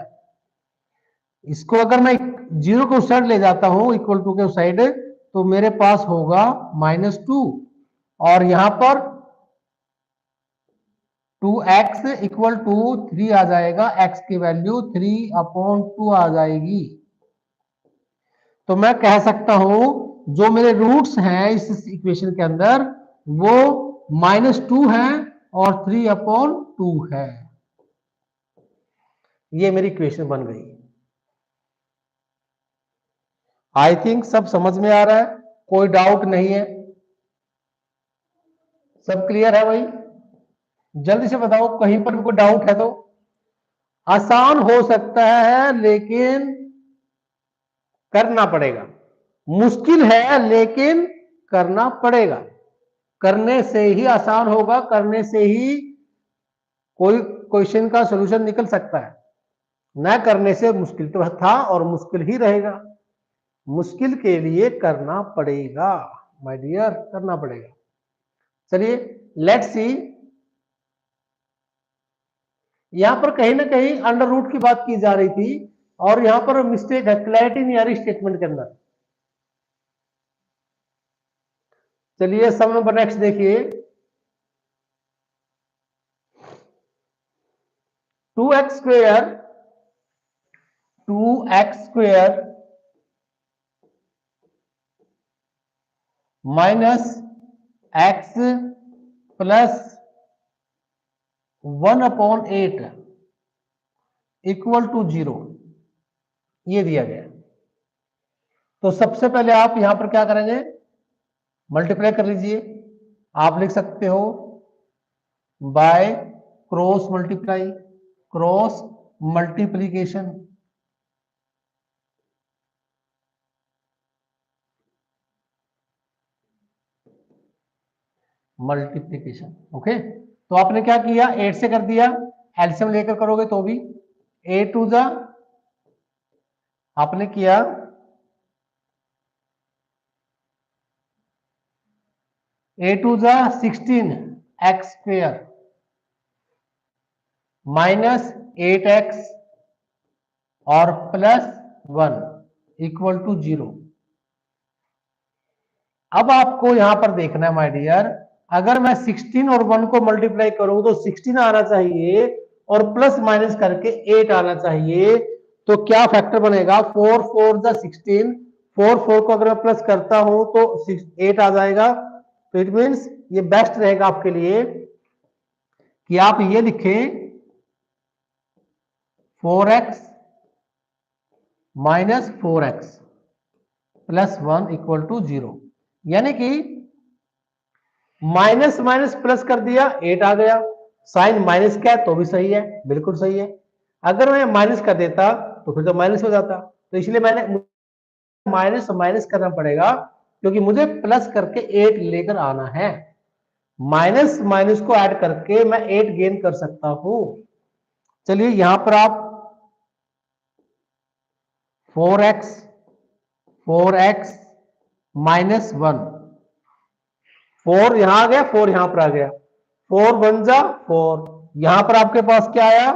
इसको अगर मैं 0 को उस साइड ले जाता हूं, इक्वल टू के उस साइड, तो मेरे पास होगा -2, और यहां पर 2x इक्वल टू 3 आ जाएगा, x की वैल्यू 3/2 आ जाएगी। तो मैं कह सकता हूं जो मेरे रूट्स हैं इस इक्वेशन के अंदर वो -2 है और 3/2 है। ये मेरी इक्वेशन बन गई। आई थिंक सब समझ में आ रहा है, कोई डाउट नहीं है, सब क्लियर है भाई? जल्दी से बताओ, कहीं पर भी कोई डाउट है तो। आसान हो सकता है लेकिन करना पड़ेगा, मुश्किल है लेकिन करना पड़ेगा। करने से ही आसान होगा, करने से ही कोई क्वेश्चन का सॉल्यूशन निकल सकता है, न करने से मुश्किल तो था और मुश्किल ही रहेगा। मुश्किल के लिए करना पड़ेगा माय डियर, करना पड़ेगा। चलिए लेट्स सी, यहां पर कहीं ना कहीं अंडर रूट की बात की जा रही थी और यहां पर मिस्टेक है, क्लैरिटी नहीं आ रही स्टेटमेंट के अंदर। चलिए सम नंबर नेक्स्ट देखिए, 2x स्क्वेयर minus x plus 1/8 equal to 0, ये दिया गया। तो सबसे पहले आप यहां पर क्या करेंगे, मल्टीप्लाई कर लीजिए। आप लिख सकते हो by cross multiply, cross multiplication. Multiplication okay. तो आपने क्या किया, 8 से कर दिया, एलसीएम लेकर करोगे तो भी 8 टू जा, आपने किया 8 टू जा 16 एक्स स्क्वेयर माइनस 8x और प्लस 1 इक्वल टू 0। अब आपको यहां पर देखना है माय डियर, अगर मैं 16 और 1 को मल्टीप्लाई करूं तो 16 आना चाहिए और प्लस माइनस करके 8 आना चाहिए। तो क्या फैक्टर बनेगा, 4 4 जा 16, 4 4 को अगर मैं प्लस करता हूं तो 8 आ जाएगा। तो इट मीन्स ये बेस्ट रहेगा आपके लिए कि आप ये लिखें 4x minus 4x plus 1 equal to 0। यानी कि माइनस माइनस प्लस कर दिया, 8 आ गया। साइन माइनस का है तो भी सही है, बिल्कुल सही है। अगर मैं माइनस कर देता तो फिर तो माइनस हो जाता, तो इसलिए मैंने माइनस माइनस करना पड़ेगा क्योंकि मुझे प्लस करके 8 लेकर आना है। माइनस माइनस को ऐड करके मैं 8 गेन कर सकता हूं। चलिए यहां पर आप 4x माइनस 1, 4 यहां आ गया, 4 यहां पर आ गया, 4 1 जा 4, यहां पर आपके पास क्या आया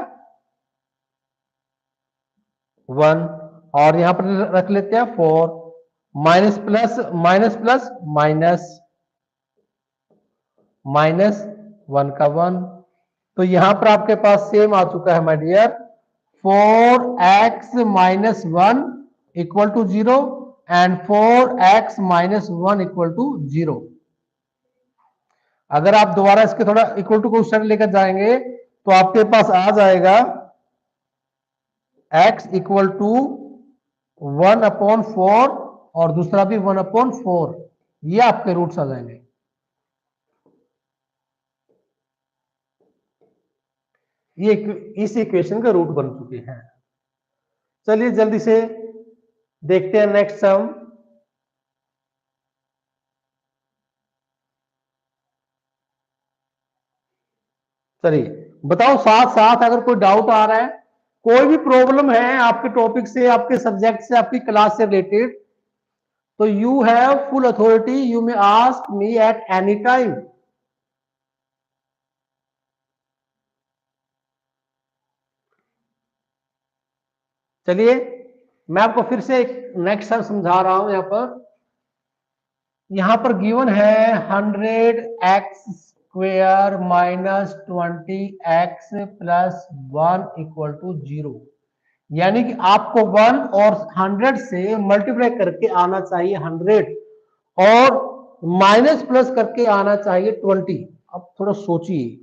1, और यहां पर रख लेते हैं 4, minus plus minus plus minus, minus 1 का 1। तो यहां पर आपके पास सेम आ चुका है my dear, 4x minus 1 equal to 0 and 4x minus 1 equal to 0। अगर आप दोबारा इसके थोड़ा इक्वल टू क्वेश्चन लेकर जाएंगे तो आपके पास आ जाएगा x इक्वल टू 1/4 और दूसरा भी 1/4, ये आपके रूट्स आ जाएंगे। ये इस इक्वेशन के रूट बन चुके हैं। चलिए जल्दी से देखते हैं नेक्स्ट सम। चलिए बताओ, साथ साथ अगर कोई डाउट आ रहा है, कोई भी प्रॉब्लम है आपके टॉपिक से, आपके सब्जेक्ट से, आपकी क्लास से रिलेटेड, तो you have full authority, you may ask me at any time. चलिए मैं आपको फिर से नेक्स्ट सम समझा रहा हूं। यहां पर गिवन है 100x square minus 20x plus 1 equal to 0। यानी कि आपको 1 और 100 से मल्टीप्लाई करके आना चाहिए 100 और माइनस प्लस करके आना चाहिए 20। अब थोड़ा सोचिए,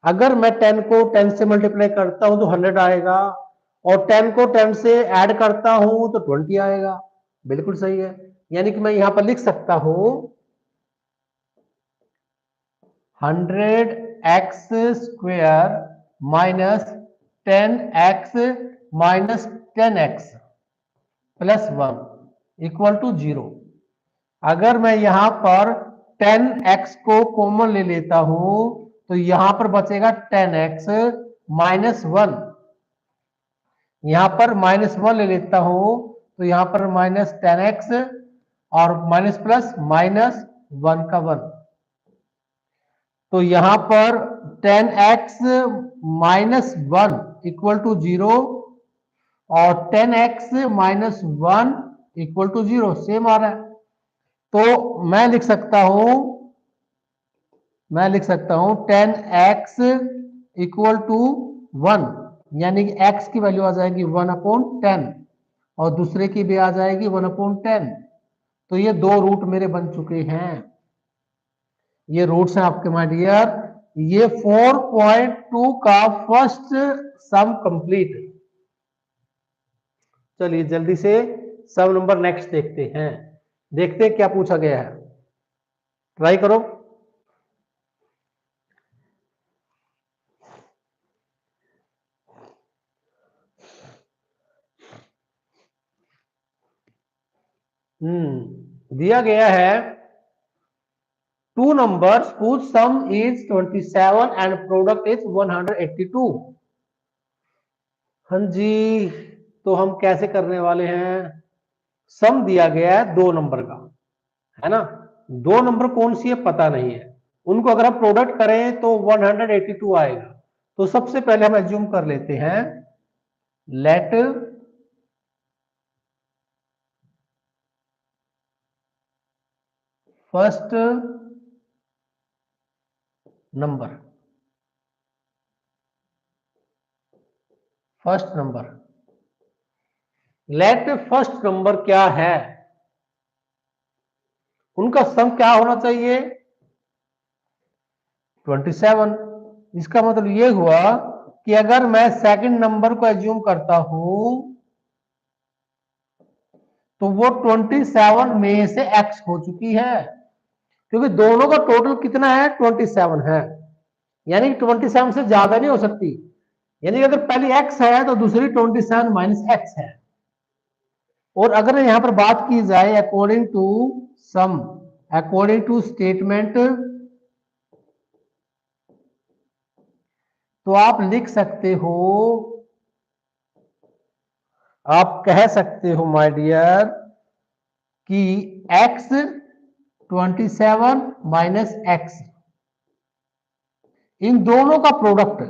अगर मैं 10 को 10 से मल्टीप्लाई करता हूं तो 100 आएगा और 10 को 10 से ऐड करता हूं तो 20 आएगा, बिल्कुल सही है। यानी कि मैं यहां पर लिख सकता हूं 100x square minus 10x minus 10x plus 1 equal to 0। अगर मैं यहां पर 10x को कॉमन ले लेता हूं तो यहां पर बचेगा 10x माइनस 1, यहां पर माइनस 1 ले लेता हूं तो यहां पर माइनस 10x और माइनस प्लस माइनस 1 का 1। तो यहां पर 10x माइनस 1 इक्वल टू 0 और 10x minus 1 equal to 0 same आ रहा है। तो मैं लिख सकता हूं 10x इक्वल टू 1, यानी कि x की वैल्यू आ जाएगी 1/10 और दूसरे की भी आ जाएगी 1/10। तो ये दो रूट मेरे बन चुके हैं। ये रूट्स हैं आपके माय डियर। ये 4.2 का फर्स्ट सम कंप्लीट। चलिए जल्दी से सम नंबर नेक्स्ट देखते हैं। देखते हैं क्या पूछा गया है। ट्राई करो। दिया गया है two numbers whose sum is 27 and product is 182। हाँ जी, तो हम कैसे करने वाले हैं? सम दिया गया है दो नंबर का, है ना। दो नंबर कौन सी है पता नहीं है, उनको अगर हम प्रोडक्ट करें तो 182 आएगा। तो सबसे पहले हम एज्यूम कर लेते हैं, let first number let first number क्या है, उनका सम क्या होना चाहिए? 27। इसका मतलब ये हुआ कि अगर मैं सेकंड नंबर को एज्यूम करता हूं तो वो 27 में से x हो चुकी है, क्योंकि दोनों का टोटल कितना है? 27 है, यानी कि 27 से ज्यादा नहीं हो सकती। यानी कि अगर पहली x है तो दूसरी 27 माइनस x है। और अगर यहां पर बात की जाए according to sum, according to statement, तो आप लिख सकते हो, आप कह सकते हो माय डियर कि x 27 माइनस x, इन दोनों का प्रोडक्ट,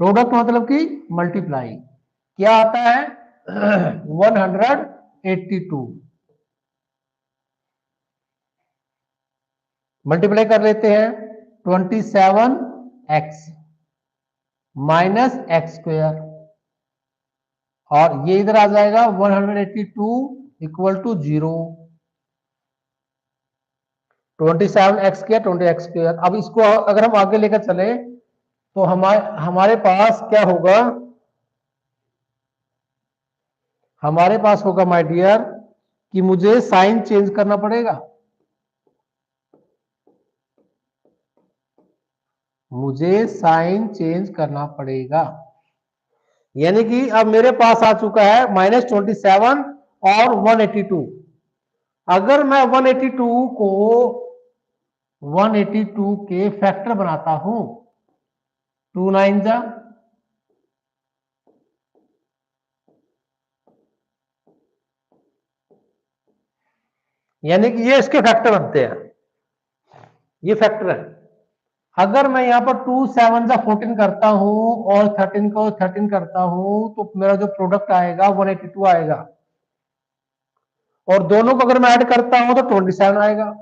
प्रोडक्ट मतलब कि मल्टीप्लाई क्या आता है? 182। मल्टीप्लाई कर लेते हैं, 27x माइनस एक्स स्क्वायर, और ये इधर आ जाएगा 182 इक्वल टू 0। 27x किया 20x स्क्वायर। अब इसको अगर हम आगे लेकर चले तो हमारे पास क्या होगा? हमारे पास होगा माय डियर कि मुझे साइन चेंज करना पड़ेगा, मुझे साइन चेंज करना पड़ेगा। यानी कि अब मेरे पास आ चुका है -27 और 182। अगर मैं 182 को 182 के फैक्टर बनाता हूं, 2 9 जा, यानी कि ये इसके फैक्टर बनते हैं, ये फैक्टर है। अगर मैं यहां पर 2 7 जा 14 करता हूं और 13 को 13 करता हूं तो मेरा जो प्रोडक्ट आएगा 182 आएगा, और दोनों को अगर मैं ऐड करता हूं तो 27 आएगा।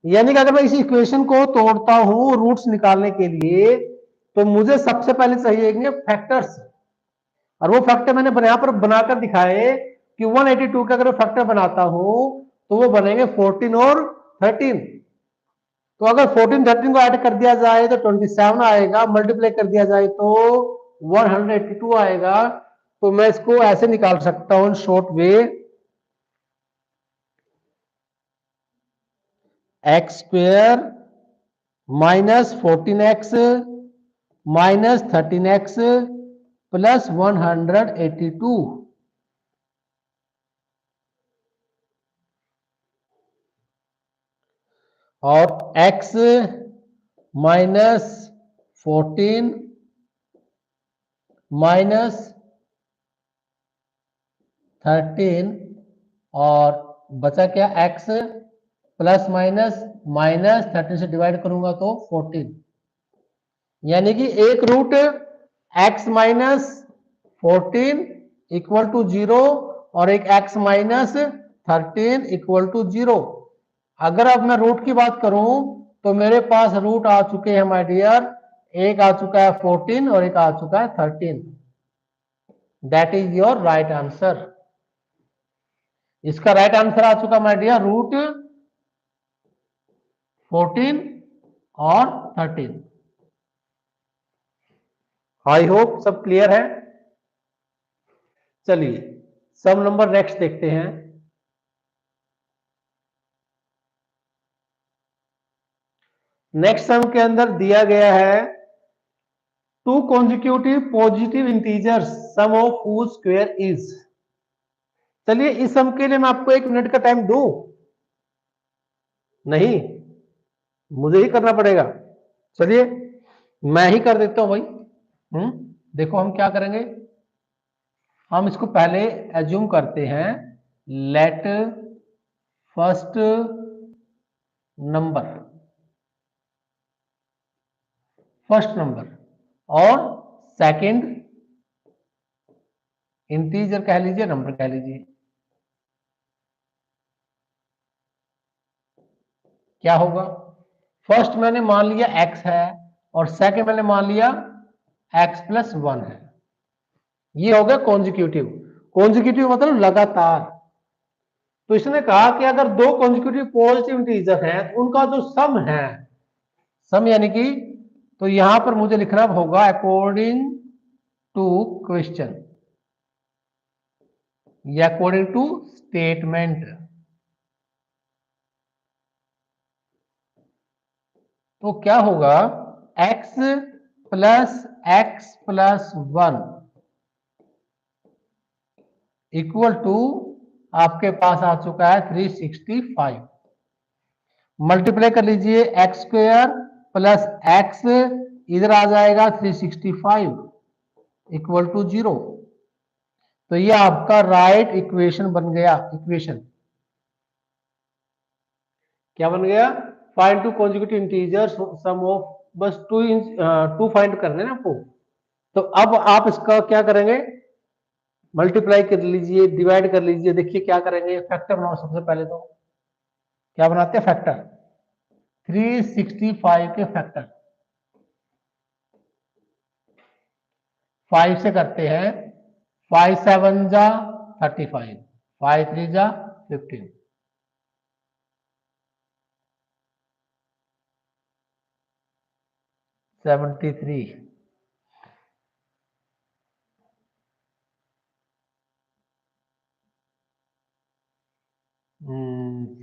यानी कि अगर मैं इस इक्वेशन को तोड़ता हूं रूट्स निकालने के लिए, तो मुझे सबसे पहले चाहिए फैक्टर्स, और वो फैक्टर मैंने यहां पर बनाकर दिखाए कि 182 के अगर फैक्टर बनाता हूं तो वो बनेंगे 14 और 13। तो अगर 14 13 को ऐड कर दिया जाए तो 27 आएगा, मल्टीप्लाई कर दिया जाए तो 182 आएगा। तो मैं इसको ऐसे निकाल सकता हूं short way, x square minus 14x minus 13x plus 182। और x माइनस 14 माइनस 13, और बचा क्या? x प्लस माइनस माइनस 13 से डिवाइड करूंगा तो 14। यानी कि एक root x minus 14 equal to 0 और एक x माइनस 13 इक्वल टू 0। अगर अब मैं रूट की बात करूं तो मेरे पास रूट आ चुके हैं माय डियर, एक आ चुका है 14 और एक आ चुका है 13। That is your right answer. इसका राइट आंसर आ चुका माय डियर रूट 14 और 13। आई होप सब क्लियर है। चलिए सम नंबर नेक्स्ट देखते हैं। नेक्स्ट सम के अंदर दिया गया है two consecutive positive integers sum of whose square is. चलिए इस सम के लिए मैं आपको 1 मिनट का टाइम दूं? नहीं, मुझे ही करना पड़ेगा। चलिए मैं ही कर देता हूं भाई। देखो हम क्या करेंगे, हम इसको पहले एज्यूम करते हैं लेट फर्स्ट नंबर और सेकंड इंटीजर कह लीजिए, नंबर कह लीजिए। क्या होगा, फर्स्ट मैंने मान लिया x है और सेकंड मैंने मान लिया x प्लस 1 है। ये हो गया कॉन्जिक्यूटिव। कॉन्जिक्यूटिव मतलब लगातार। तो इसने कहा कि अगर दो कॉन्जिक्यूटिव पॉजिटिव इंटीजर हैं उनका जो सम है, सम यानी कि, तो यहां पर मुझे लिखना होगा अकॉर्डिंग टू क्वेश्चन या अकॉर्डिंग टू स्टेटमेंट। तो क्या होगा, x प्लस 1 इक्वल टू आपके पास आ चुका है 365। मल्टीप्लाई कर लीजिए एक्स स्क्वायर प्लस एक्स, इधर आ जाएगा 365 इक्वल टू 0। तो ये आपका राइट इक्वेशन बन गया। इक्वेशन क्या बन गया, find two consecutive integers sum of, बस टू फाइंड करने ना आपको। तो अब आप इसका क्या करेंगे, मल्टीप्लाई कर लीजिए, डिवाइड कर लीजिए। देखिए क्या करेंगे, फैक्टर बनाओ सबसे पहले। तो क्या बनाते हैं, फैक्टर। 365 के फैक्टर 5 से करते हैं। 5 7 जा 35, 5 3 जा 15, 73।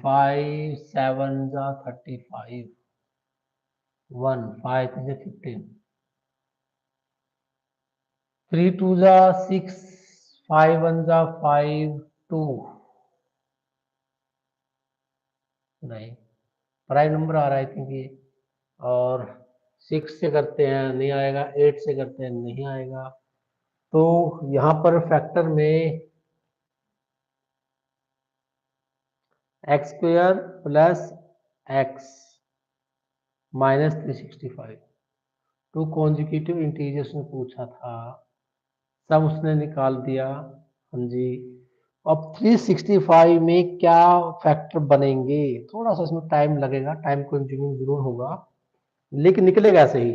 5 7 जा 35, 1 5 3 जा 15, 3 2 जा 6, 5 1 जा 5 2, नहीं प्राइम नंबर आ रहा है क्योंकि, और 6 से करते हैं नहीं आएगा, 8 से करते हैं नहीं आएगा। तो यहां पर फैक्टर में x square plus x minus 365, to consecutive integers में पूछा था, सब उसने निकाल दिया। हाँ जी। अब 365 में क्या फैक्टर बनेंगे, थोड़ा सा इसमें टाइम लगेगा, टाइम कंज्यूमिंग जरूर होगा, लेकिन निकलेगा ऐसे ही।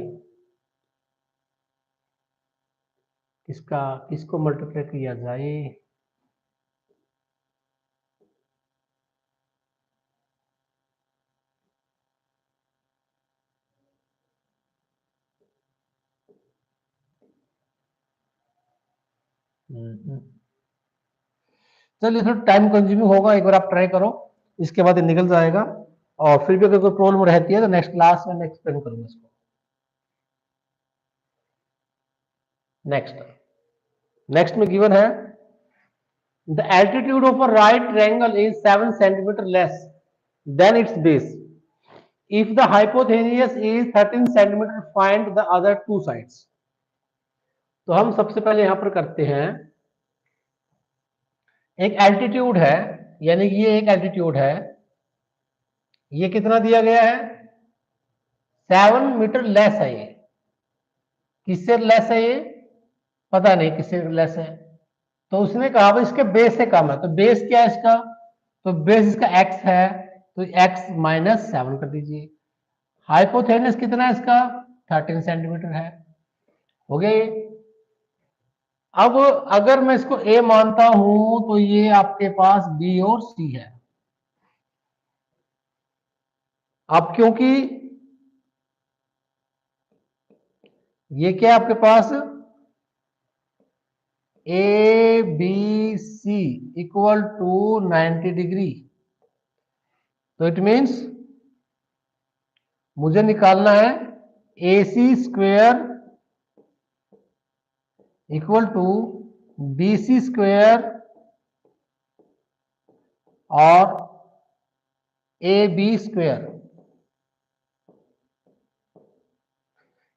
किसका, किसको मल्टीप्लाई किया जाए, चलिए थोड़ा टाइम कंज्यूमिंग होगा, एक बार आप ट्राई करो, इसके बाद ये निकल जाएगा। और फिर भी अगर कोई प्रॉब्लम रहती है तो नेक्स्ट क्लास में मैं एक्सप्लेन करूंगा इसको। नेक्स्ट नेक्स्ट में गिवन है the altitude of a right triangle is 7 centimetre less than its base if the hypotenuse is 13 centimetre, find the other two sides. तो हम सबसे पहले यहां पर करते हैं, एक एल्टीट्यूड है, यानी कि ये एक एल्टीट्यूड है, ये कितना दिया गया है, 7 मीटर लेस है ये। किससे लेस है ये? पता नहीं किससे लेस है। तो उसने कहा भाई इसके बेस से कम है, तो बेस क्या है इसका? तो बेस इसका x है, तो x -7 कर दीजिए। हाइपोथेनस कितना है इसका? 13 सेंटीमीटर है। हो गया ये। अब अगर मैं इसको a मानता हूं तो ये आपके पास b और c है। अब क्योंकि ये क्या है आपके पास, a b c equal to 90 degree, तो इट मीन्स मुझे निकालना है a c square equal to b c square और a b square.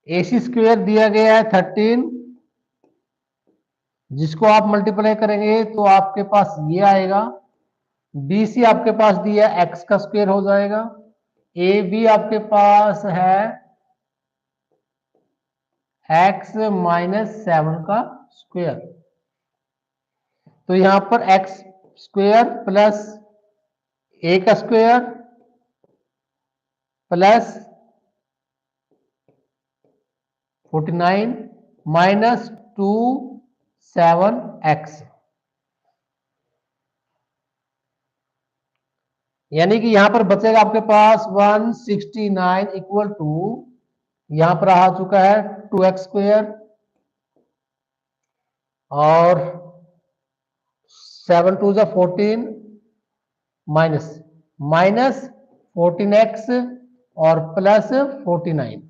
A c square दिया गया है 13, जिसको आप मल्टीप्लाई करेंगे तो आपके पास ये आएगा। बी सी आपके पास दिया एक्स का स्क्वायर हो जाएगा। ए बी आपके पास है x-7 का स्क्वायर। तो यहां पर एक्स स्क्वायर प्लस ए का स्क्वायर प्लस 49 -27x, यानी कि यहां पर बचेगा आपके पास 169 इक्वल टू, यहां पर आ चुका है 2x² और 7 2 14 माइनस -14x और प्लस 49।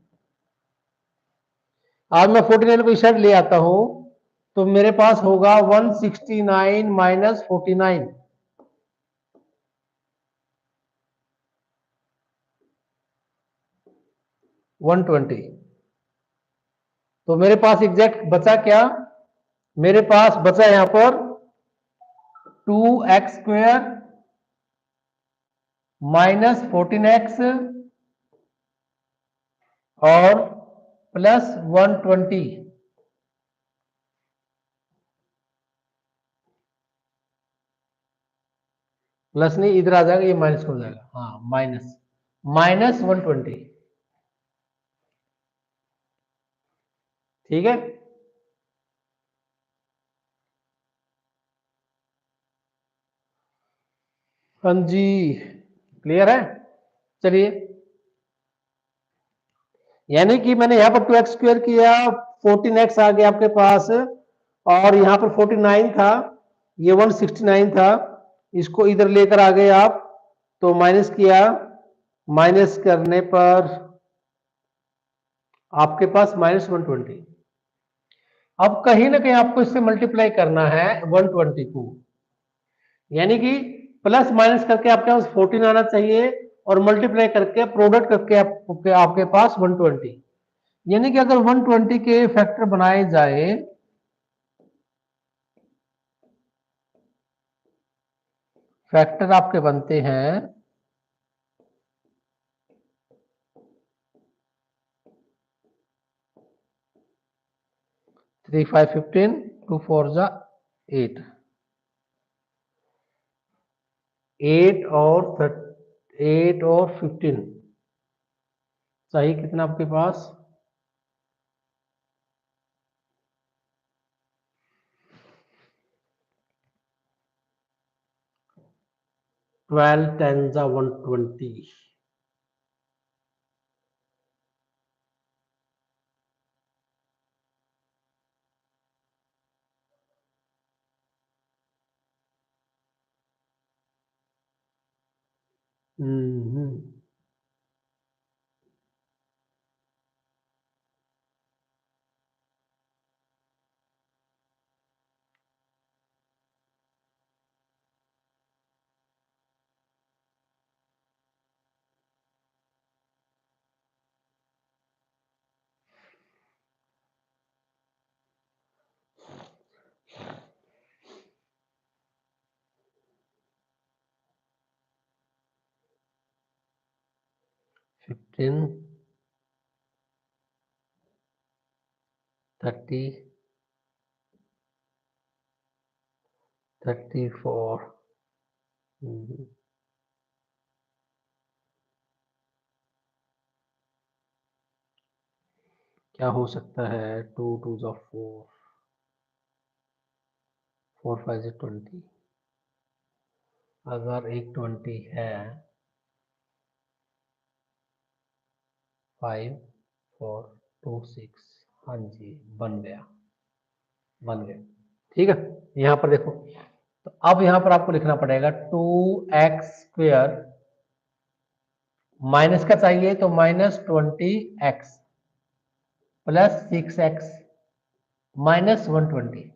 आज मैं 49 को इस साइड ले आता हूं तो मेरे पास होगा 169 -49, 120। तो मेरे पास एग्जैक्ट बचा क्या? मेरे पास बचा यहां पर 2x² -14x और प्लस 120। प्लस नहीं, इधर आ जाएगा, ये माइनस हो जाएगा, हाँ -120। ठीक है। हाँ जी, क्लियर है। चलिए, यानी कि मैंने यहां पर 2x² किया, 14x आ गया आपके पास, और यहां पर 49 था, ये 169 था, इसको इधर लेकर आ गए आप, तो माइनस किया, माइनस करने पर आपके पास -120। अब कहीं ना कहीं आपको इससे मल्टीप्लाई करना है 120 को, यानी कि प्लस माइनस करके आपके पास 14 आना चाहिए और मल्टीप्लाई करके प्रोडक्ट करके आपके पास 120। यानी कि अगर 120 के फैक्टर बनाए जाए, फैक्टर आपके बनते हैं 3 5 15, 2 4 जा 8, 8 और 8 और 15, सही कितना आपके पास? 12 10 जा 120। हम्म 15 30, 34, क्या हो सकता है? 2 2 जा 4, 4 5 जा 20। अगर एक 20 है, 5 4 2 6, हाँ जी, बन गया, बन गया। ठीक है, यहाँ पर देखो, तो अब यहाँ पर आपको लिखना पड़ेगा 2x² माइनस का चाहिए तो -20x प्लस 6x -120।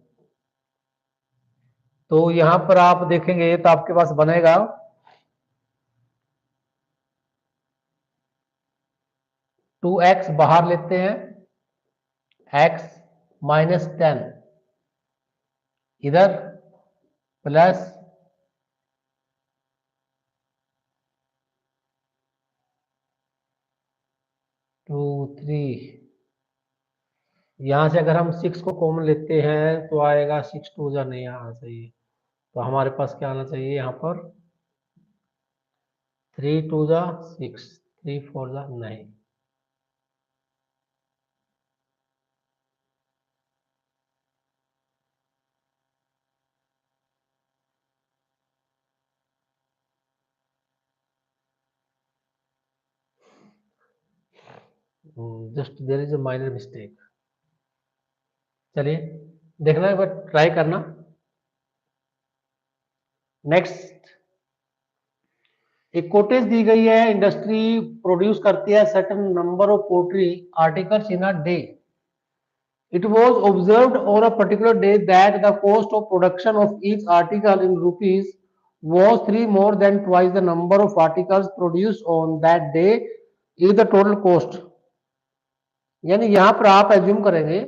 तो यहां पर आप देखेंगे तो आपके पास बनेगा 2x बाहर लेते हैं, x -10 इधर प्लस 2 3। यहां से अगर हम 6 को कॉमन लेते हैं तो आएगा 6 2 जा नहीं आना चाहिए, तो हमारे पास क्या आना चाहिए यहाँ पर 3 2 जा 6, 3 4 जा 9। Just there is a minor mistake. चलिए देखना, एक बार ट्राई करना। नेक्स्ट, एक कोटेज दी गई है, इंडस्ट्री प्रोड्यूस करती है certain number of poultry articles in a day. It was observed on a particular day that the cost of production of each article in rupees was 3 more than twice the number of articles produced on that day is the total cost। यानी यहां पर आप assume करेंगे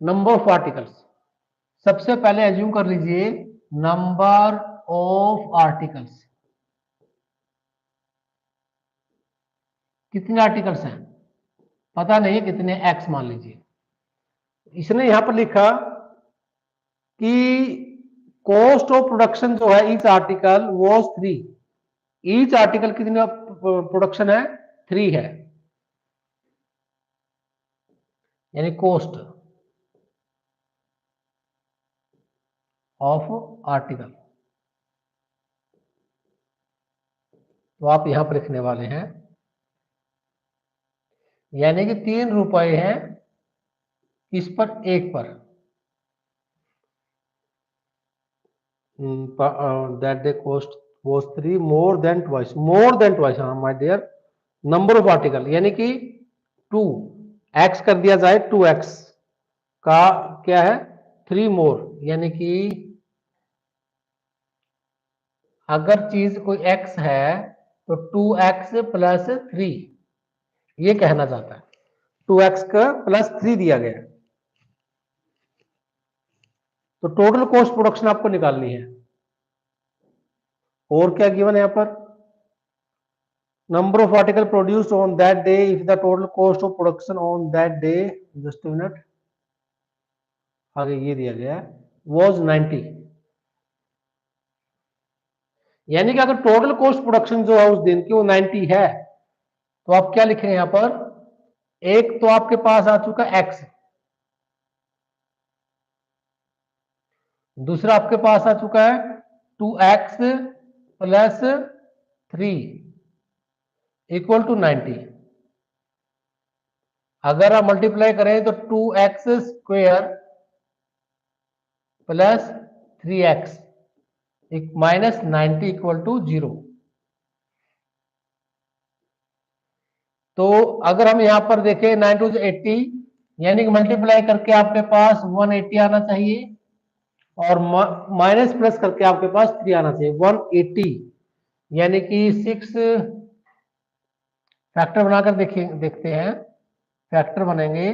number of articles. सबसे पहले assume कर लीजिए number of articles, कितने आर्टिकल्स हैं पता नहीं है, कितने एक्स मान लीजिए। इसने यहां पर लिखा कि कॉस्ट ऑफ प्रोडक्शन जो है each article was 3। Each article कितने प्रोडक्शन है? 3 है, यानी कॉस्ट ऑफ आर्टिकल। तो आप यहां पर लिखने वाले हैं, यानी कि 3 रुपए हैं इस पर, एक पर। That day cost was 3 more than twice, more than twice, हाँ my dear, number of article यानी कि 2 एक्स कर दिया जाए, 2x का क्या है 3 मोर, यानी कि अगर चीज कोई x है तो 2x प्लस 3, ये कहना चाहता है। 2x का प्लस 3 दिया गया है, तो टोटल कॉस्ट प्रोडक्शन आपको निकालनी है। और क्या गिवन है यहां पर? Number of article produced on that day if the total cost of production on that day, just minute, आगे ये दिया गया है वॉज 90। यानी कि अगर टोटल कॉस्ट प्रोडक्शन जो है उस दिन की वो 90 है, तो आप क्या लिखेंगे यहां पर? एक तो आपके पास आ चुका एक्स, दूसरा आपके पास आ चुका है 2x प्लस 3 इक्वल टू 90। अगर आप मल्टीप्लाई करें तो 2x² plus 3x -90 equal to 0। तो अगर हम यहां पर देखें 9 टू 80, यानी कि मल्टीप्लाई करके आपके पास 180 आना चाहिए, और माइनस प्लस करके आपके पास 3 आना चाहिए 180। यानी कि 6 फैक्टर बनाकर देखते हैं, फैक्टर बनेंगे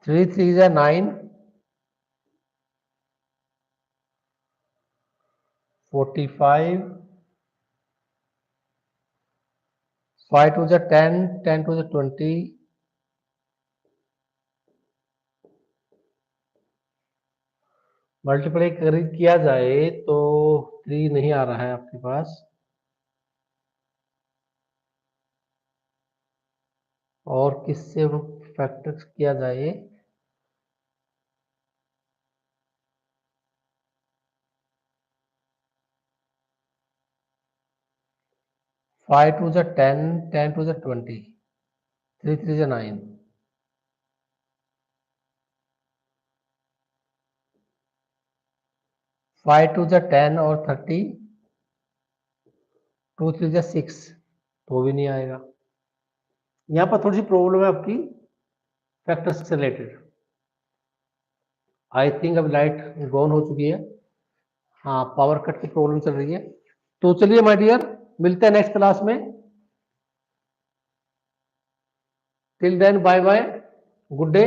3 3 is 9, 45, 5 to the 10, 10 to the 20, multiply किया जाए तो 3 नहीं आ रहा है आपके पास, और किससे फैक्टर किया जाए, 5 to the 10, 10 to the 20, 3 3 is 9, 5 to the 10 और 30, 2 3 is 6, तो भी नहीं आएगा। यहाँ पर थोड़ी सी प्रॉब्लम है आपकी फैक्टर्स से रिलेटेड। आई थिंक अब लाइट गॉन हो चुकी है, हाँ पावर कट की प्रॉब्लम चल रही है। तो चलिए माय डियर, मिलते हैं नेक्स्ट क्लास में। Till then bye bye, good day.